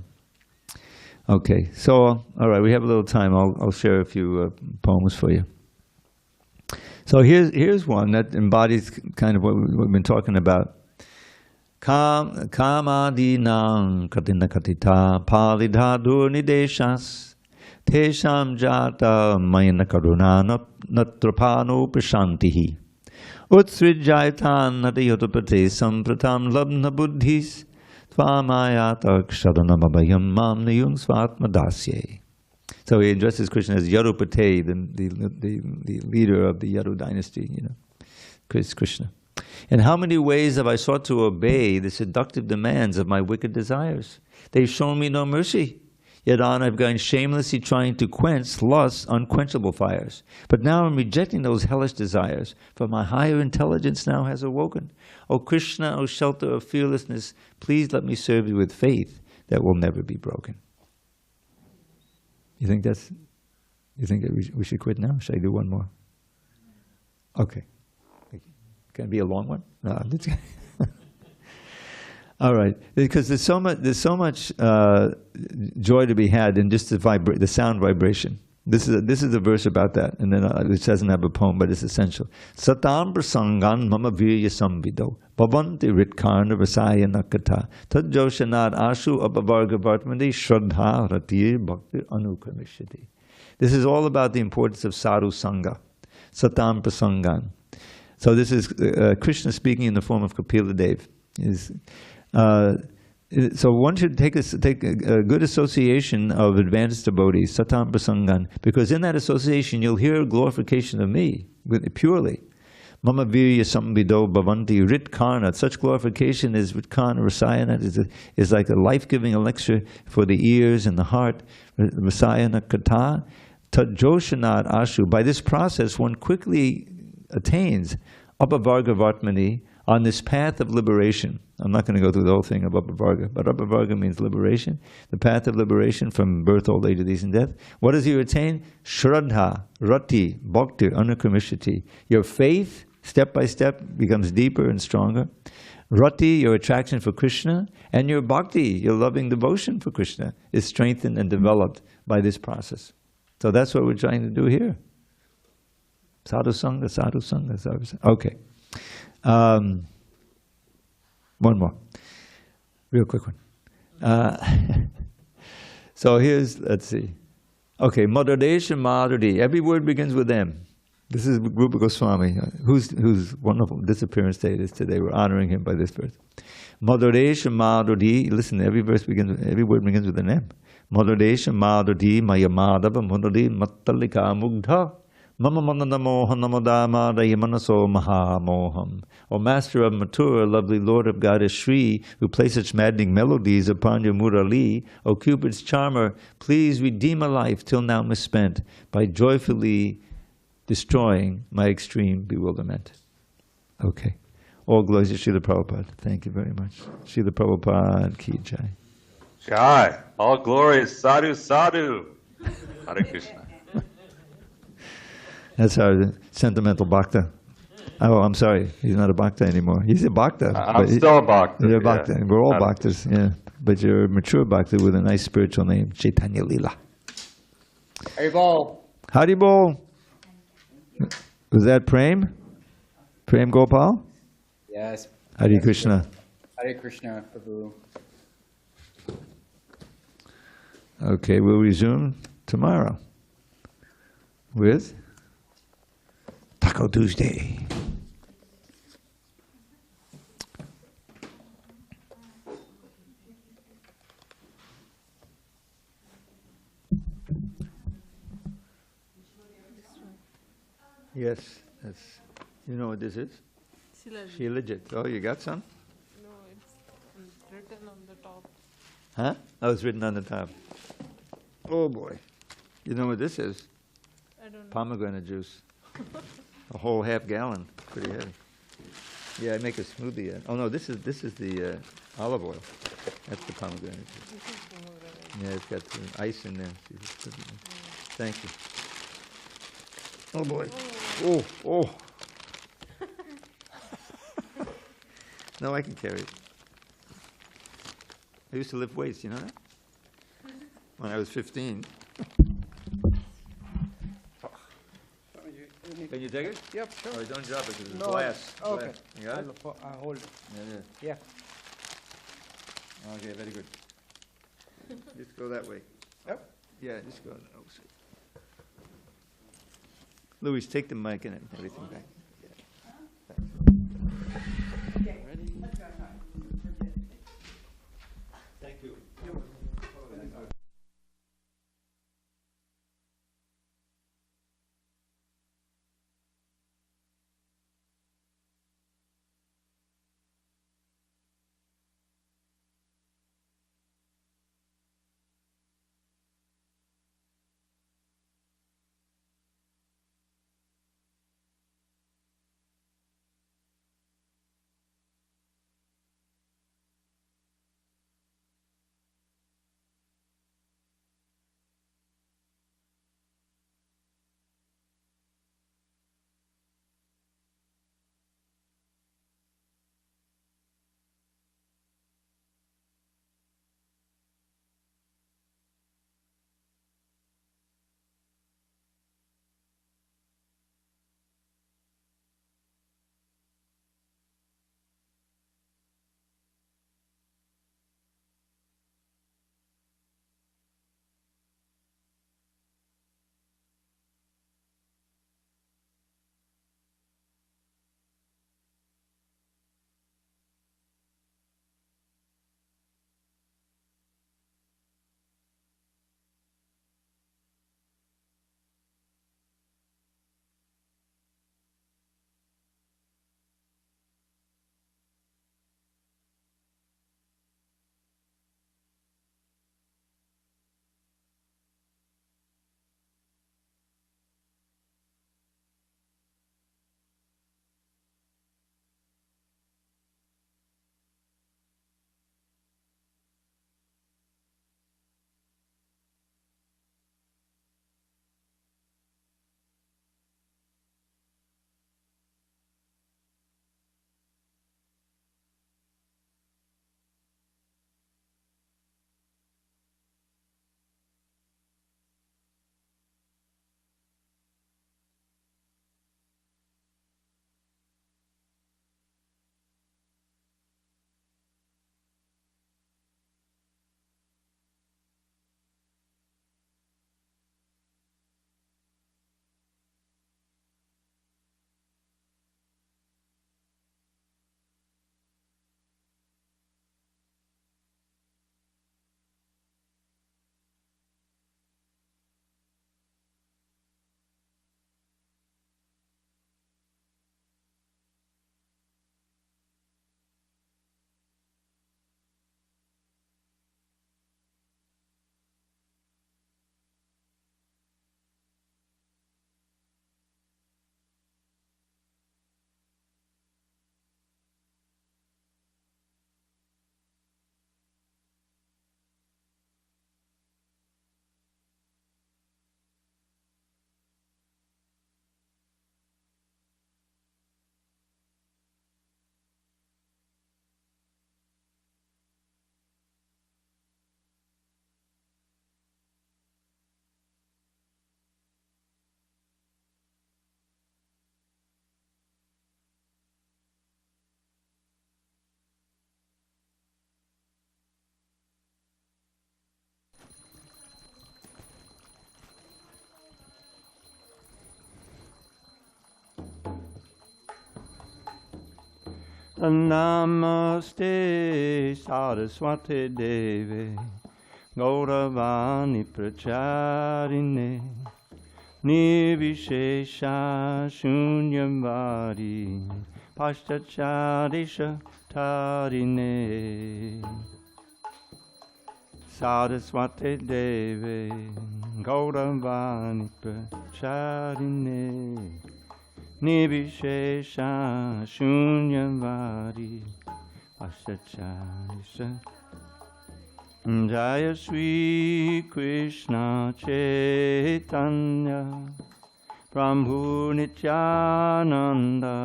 Okay, so, all right, we have a little time. I'll share a few poems for you. So here's one that embodies kind of what we've been talking about. Kamadinam katina katita palidhadur nideshas tesham jata mayana karuna natrapano prashantihi utsrijaitan natayotapate sampratam labna buddhis tvamayatak sharanamabhayam mam nayung svatmadasye. So he addresses Krishna as Yarupate, the leader of the Yaru dynasty, Krishna. In how many ways have I sought to obey the seductive demands of my wicked desires? They've shown me no mercy. Yet on I've gone shamelessly trying to quench lust's unquenchable fires. But now I'm rejecting those hellish desires, for my higher intelligence now has awoken. O Krishna, O shelter of fearlessness, please let me serve you with faith that will never be broken. You think that we should quit now? Should I do one more? Okay. Can it be a long one? No, all right, because there's so much joy to be had in just the sound vibration. This is a verse about that, and then it doesn't have a poem, but it's essential. Satam prasangan mama virya samvido bhavanti ritkarna vasaya nakata tad joshanad ashu apavarga vartmandi shraddha ratir bhakti anukramishati. This is all about the importance of sadhu sangha. Satam prasangan. So this is Krishna speaking in the form of Kapila Dev. So one should take a good association of advanced devotees, satam prasangan, because in that association you'll hear glorification of me, purely. Mama virya samvido bhavanti ritkarna. Such glorification is ritkarna, rasayana, is like a life-giving elixir for the ears and the heart. Rasayana kata, tajoshanad ashu. By this process one quickly attains apavarga vartmani, on this path of liberation. I'm not going to go through the whole thing of Apavarga, but Apavarga means liberation, the path of liberation from birth, old age, disease, and death. What does you attain? Shraddha, rati, bhakti, anukramishati. Your faith, step by step, becomes deeper and stronger. Rati, your attraction for Krishna, and your bhakti, your loving devotion for Krishna, is strengthened and developed by this process. So that's what we're trying to do here. Sadhu Sangha, Sadhu Sangha, Sadhu Sangha. Okay. One more. Real quick one. So here's, let's see. Okay, Madhadesh and Madhuri. Every word begins with M. This is Rupa Goswami, whose wonderful disappearance date is today. We're honoring him by this verse. Madhadesh and Madhuri. Listen, every word begins with an M. Madhadesh and Madhuri, Maya Madhava, Madhuri, Mattalika Mugdha. Mama Manana Mohan Namadama Dayamanaso Maha Moham. O Master of Mathura, lovely Lord of Goddess Shri, who play such maddening melodies upon your Murali, O Cupid's charmer, please redeem a life till now misspent by joyfully destroying my extreme bewilderment. Okay. All glories to Srila Prabhupada. Thank you very much. Srila Prabhupada Ki Jai. Jai. All glories. Sadhu, sadhu. Hare Krishna. That's our sentimental bhakta. Oh, I'm sorry. He's not a bhakta anymore. He's a bhakta. I'm still a bhakta. You're a bhakta. Yeah. We're all bhaktas, yeah. But you're a mature bhakta with a nice spiritual name, Chaitanya Lila. Haribol. Haribol. Was that Prem? Prem Gopal? Yes. Hare Krishna. Hare Krishna, Prabhu. Okay, we'll resume tomorrow with Taco Tuesday. Yes, that's, you know what this is? Shilajit. Oh, you got some? No, it's written on the top. Huh? Oh, it's written on the top. Oh boy. You know what this is? I don't know. Pomegranate juice. A whole half gallon. Pretty heavy. Yeah, I make a smoothie. Oh no, this is the olive oil. That's the pomegranate juice. This is pomegranate. Yeah, it's got the ice in there. See, it's good. Thank you. Oh boy. Oh, oh. No, I can carry it. I used to lift weights, you know that? When I was 15. Can you take it? Yep, sure. Oh, don't drop it, because it's No, glass. okay. Glass. You got it? I'll hold it. Yeah, Yeah. Okay, very good. Just go that way. Yep. Yeah, just go. Oh, shit. Louis, take the mic and everything back. Thank you. Namaste Saraswati Deve Gauravani Pracharine Nirvishesha Shunyamvari Pashtacharisha Tarine Saraswati Deve Gauravani Pracharine Nirvishesha Shunyamvari Pashtacharisha Jaya Sri Krishna Chaitanya Prabhu Nityananda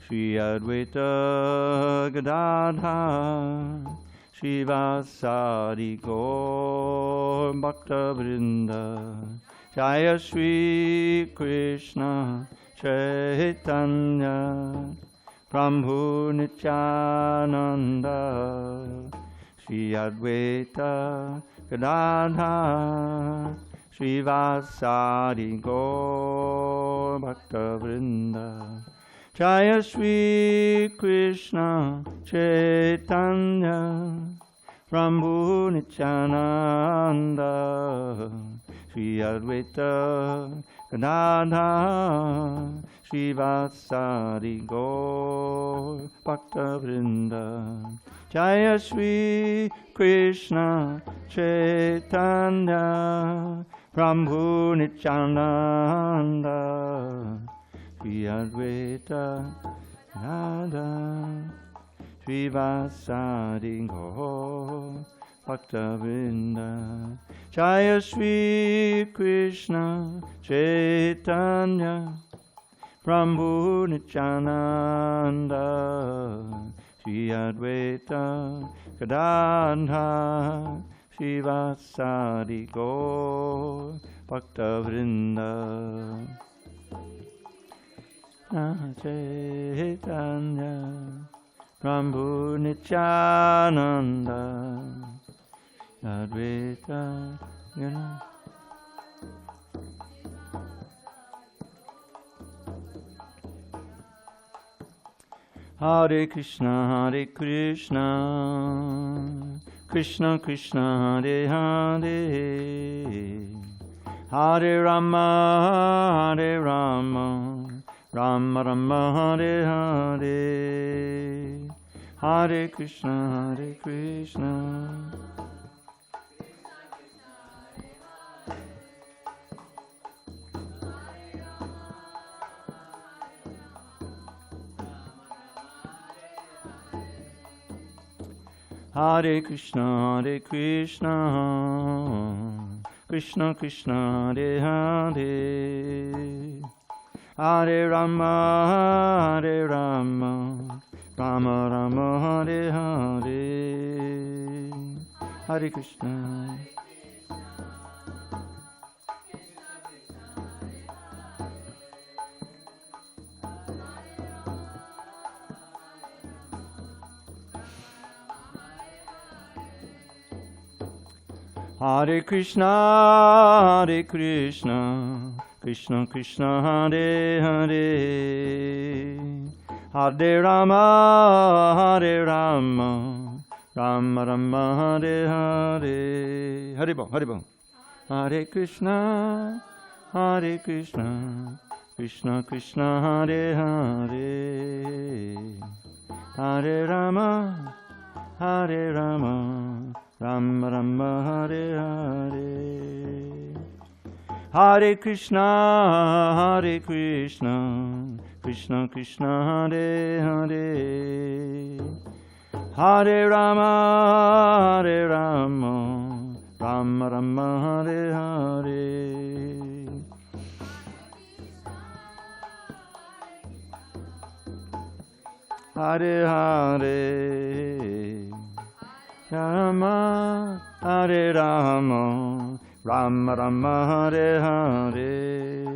Shri Advaita Gadadhar Shivasari Gaur Bhakta Vrinda Jaya Sri Krishna Chaitanya Prabhu Nityananda Shri Advaita Gadadhar Shivasari Gaur Bhakta Vrinda Jaya Sri Krishna Chaitanya Prabhu Nityananda Shri Advaita Gadadhar Shivasari Gaur Bhakta Vrinda Jaya Sri Krishna Chaitanya Prabhu Nityananda Shri Advaita Gadadhar Shivasari Gaur Bhakta Vrinda Jaya Sri Krishna Chaitanya Prabhu Nityananda Shri Advaita Gadadhar Shivasari Gaur Bhakta Vrinda Chaitanya Prabhu Nityananda Advaita Gadadhar Hare Krishna, Krishna Krishna, Hare Hare, Hare Rama, Hare Rama, Rama Rama, Hare Hare, Hare Krishna, Hare Krishna. Hare Krishna, Krishna Krishna, Hare Hare, Hare Rama, Hare Rama, Rama Rama, Hare Hare, Hare Krishna. Hare Krishna, Krishna Krishna, Hare Hare, Hare Rama, Hare Rama, Rama Rama, Hare Hare, Hare Bol, Hare Bol. Hare Krishna, Krishna Krishna, Hare Hare, Hare Rama, Hare Rama, Rama Rama, Hare Hare, Hare Krishna, Krishna Krishna, Hare Hare, Hare Rama, Hare Rama, Rama Rama, Hare Hare, Hare Hare, Rama, Hare Rama, Rama Rama, Hare Hare,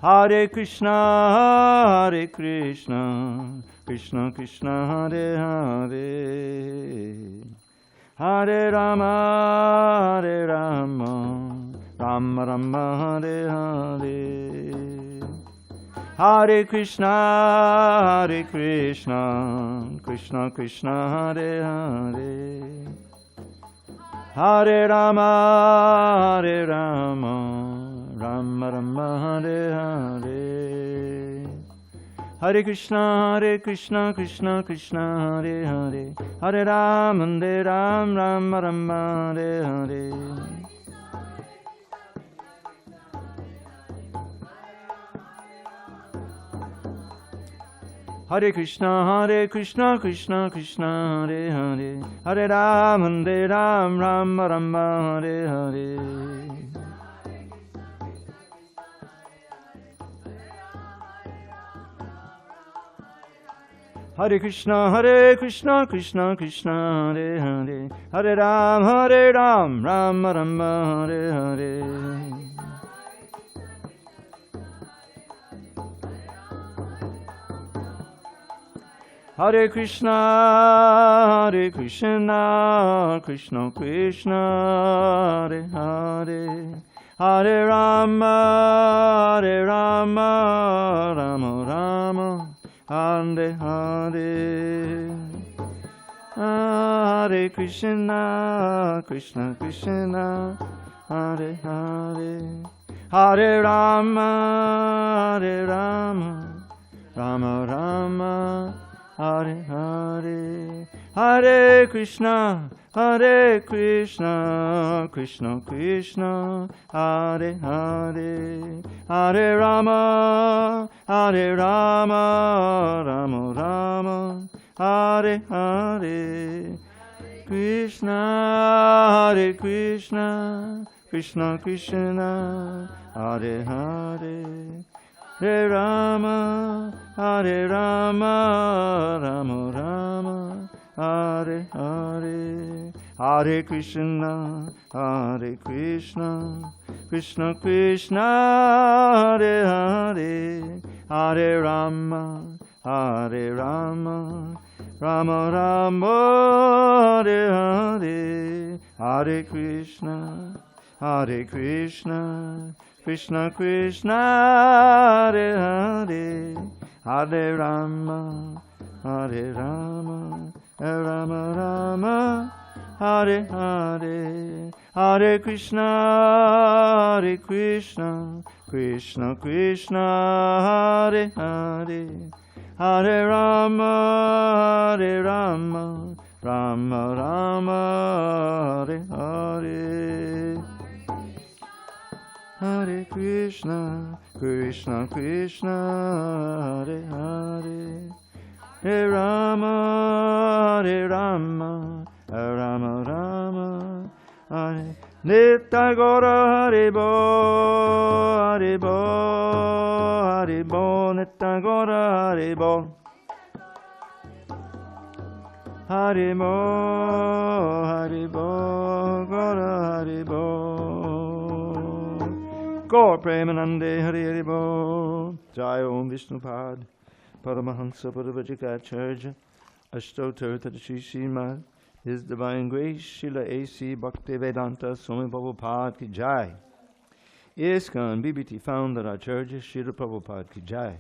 Hare Krishna, Krishna Krishna, Hare Hare, Hare Rama, Hare Rama, Rama Rama, Hare Hare, Hare Krishna, Krishna Krishna, Hare Hare, Hare Rama, Rama Rama, Hare Hare, Hare Krishna, Krishna Krishna, Hare Hare, Hare Ram, Rama Rama, Hare Hare. Hare Krishna, Krishna Krishna, Hare Hare, Hare Ram, Rama Rama, Hare Hare. Hare Krishna, Krishna Krishna, Hare Hare, Hare Ram, Rama Rama, Hare Hare. Hare Krishna, Krishna Krishna, Hare Hare, Hare Rama, Rama Rama, Hare Hare. Hare Krishna, Krishna Krishna, Hare Hare, Hare Rama, Rama Rama, Hare Hare. Hare Krishna, Krishna Krishna, Hare Hare, Hare Rama, Rama Rama, Hare Hare. Krishna, Krishna Krishna, Hare Hare, Hare Rama, Rama Rama, Hare Hare. Hare Krishna, Krishna Krishna, Hare Hare, Hare Rama, Rama Rama, Hare Hare. Hare Krishna, Krishna Krishna, Hare Hare, Hare Rama, Rama Rama, Hare Hare. Hare Krishna, Krishna Krishna, Hare Hare, Hare Rama, Rama Rama, Hare Hare. Hare Krishna, Krishna Hare Hare, Hare Rama, Rama Rama, Hare Nitya Gaura, Hare Bo, Nitya Gaura, Hare Bo, Hare Bo, Gaura, Hare Bo. Gaur Premanande, Hare Bo. Jai Om Vishnupad Paramahansa Parvajikacharya Ashtotar Tadashi Srimad His Divine Grace Srila A.C. Bhakti Vedanta Swami Prabhupada Ki Jai. ISKCON BBT Founder Acharya Srila Prabhupada Ki Jai.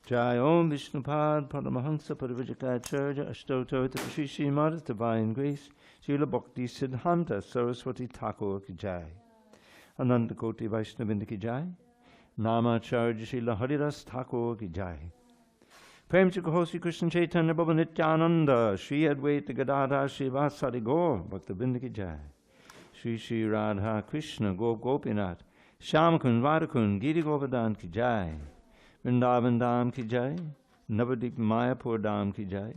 Jai Om Vishnupad Paramahansa Parvajikacharya Ashtotar Tadashi Srimad His Divine Grace Srila Bhakti Siddhanta Saraswati Thakur Ki Jai. Ananda Koti Vaishnavinda Ki Jai. Namacharya Srila Haridas Thakur Ki Jai. Prem Chika Hosi Krishna Chaitanya Baba Nityananda Shri Advaita Gadadhar Shri Vasari Gaur Bhaktavinda Ki Jai. Shri Shri Radha Krishna Gop Gopinath Shyamakun Radhakun Giri Govardhan Ki Jai. Vrindavan Dham Ki Jai. Navadip Mayapur Dham Ki Jai.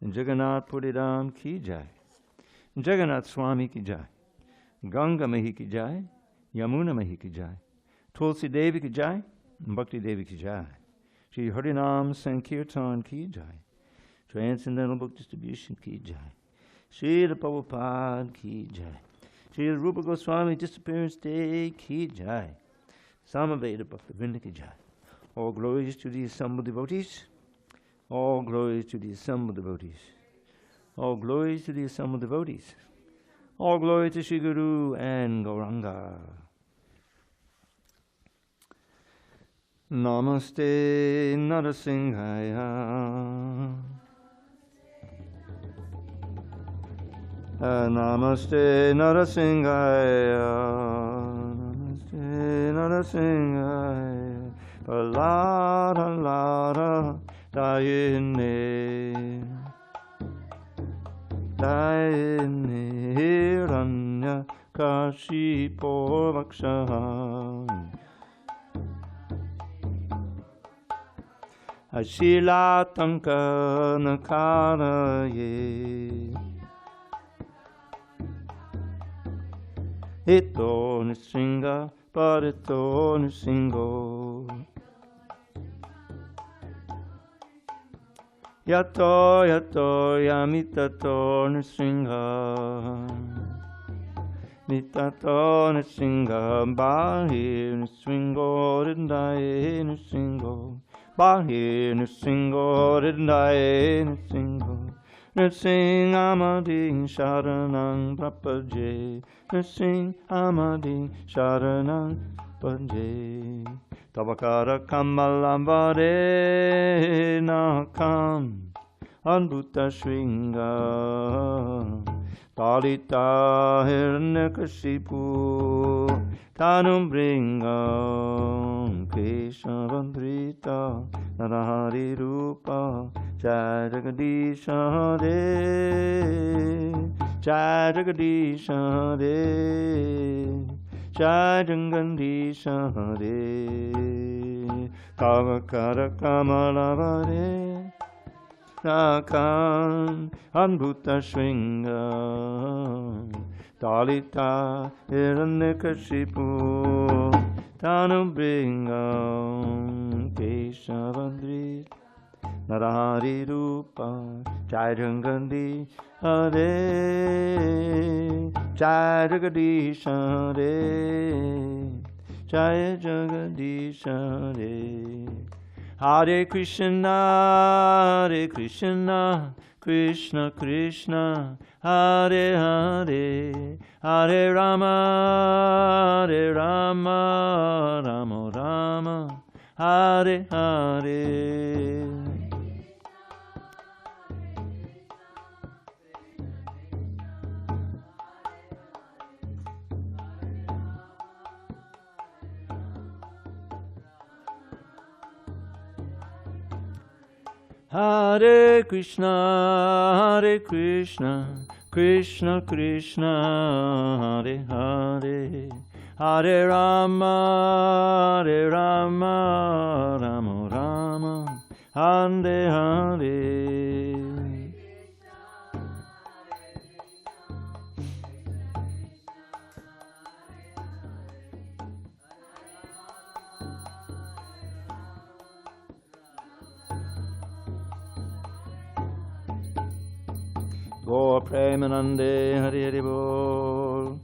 And Jagannath Puri Dham Ki Jai. Jagannath Swami Ki Jai. Ganga Mahi Ki Jai. Yamuna Mahi Ki Jai. Tulsi Devi Ki Jai. Bhakti Devi Ki Jai. Shri Harinam Sankirtan Ki Jai. Transcendental Book Distribution Ki Jai. Shri Prabhupada Ki Jai. Shri Rupa Goswami Disappearance Day Ki Jai. Samaveda Bhaktivinoda Ki Jai. All glories to the assembled devotees. All glories to the assembled devotees. All glories to the assembled devotees. All glory to Shri Guru and Gauranga. Namaste Narasimhaya. Namaste Narasimhaya. Namaste Narasimhaya. Lara Lara Dayine. Dayine Hiranya Kashipo Vaksha. Ashilatanka Nakaraye. Ito Nisinga Parito Nisingo. Yato Yato Yamitato Nisinga. Mitato Nisinga Bahi Nisingo Rindaye Nisingo. Bahi Nisingo Rindaye Nisingo. Nursing Amadi Sharanang Prapaje. Nursing Amadi Sharanang Prapaje. Tabakara Kamalambare Nakam Anbuta Shringa Talita Hiranyakashipu Tanum Bringa Krishna Vandrita Narahari Rupa Jai Jagadisha Hare Jai Jagadisha Hare Jai Jagadisha Hare Tavakara Kamalavare Nakan Anbhuta Shringa Talita Hiranyakashipu Tanubringa Keshavandri Narahari Rupa Jai Jangandi Hare Jai Jagadisha Hare Jai Jagadisha Hare Hare Krishna, Krishna Krishna, Hare Hare, Hare Rama, Rama Rama, Hare Hare. Hare Krishna, Krishna Krishna, Hare Hare, Hare Rama, Rama Rama, Hare Hare. Gaur Premanande Hari Hari Bol.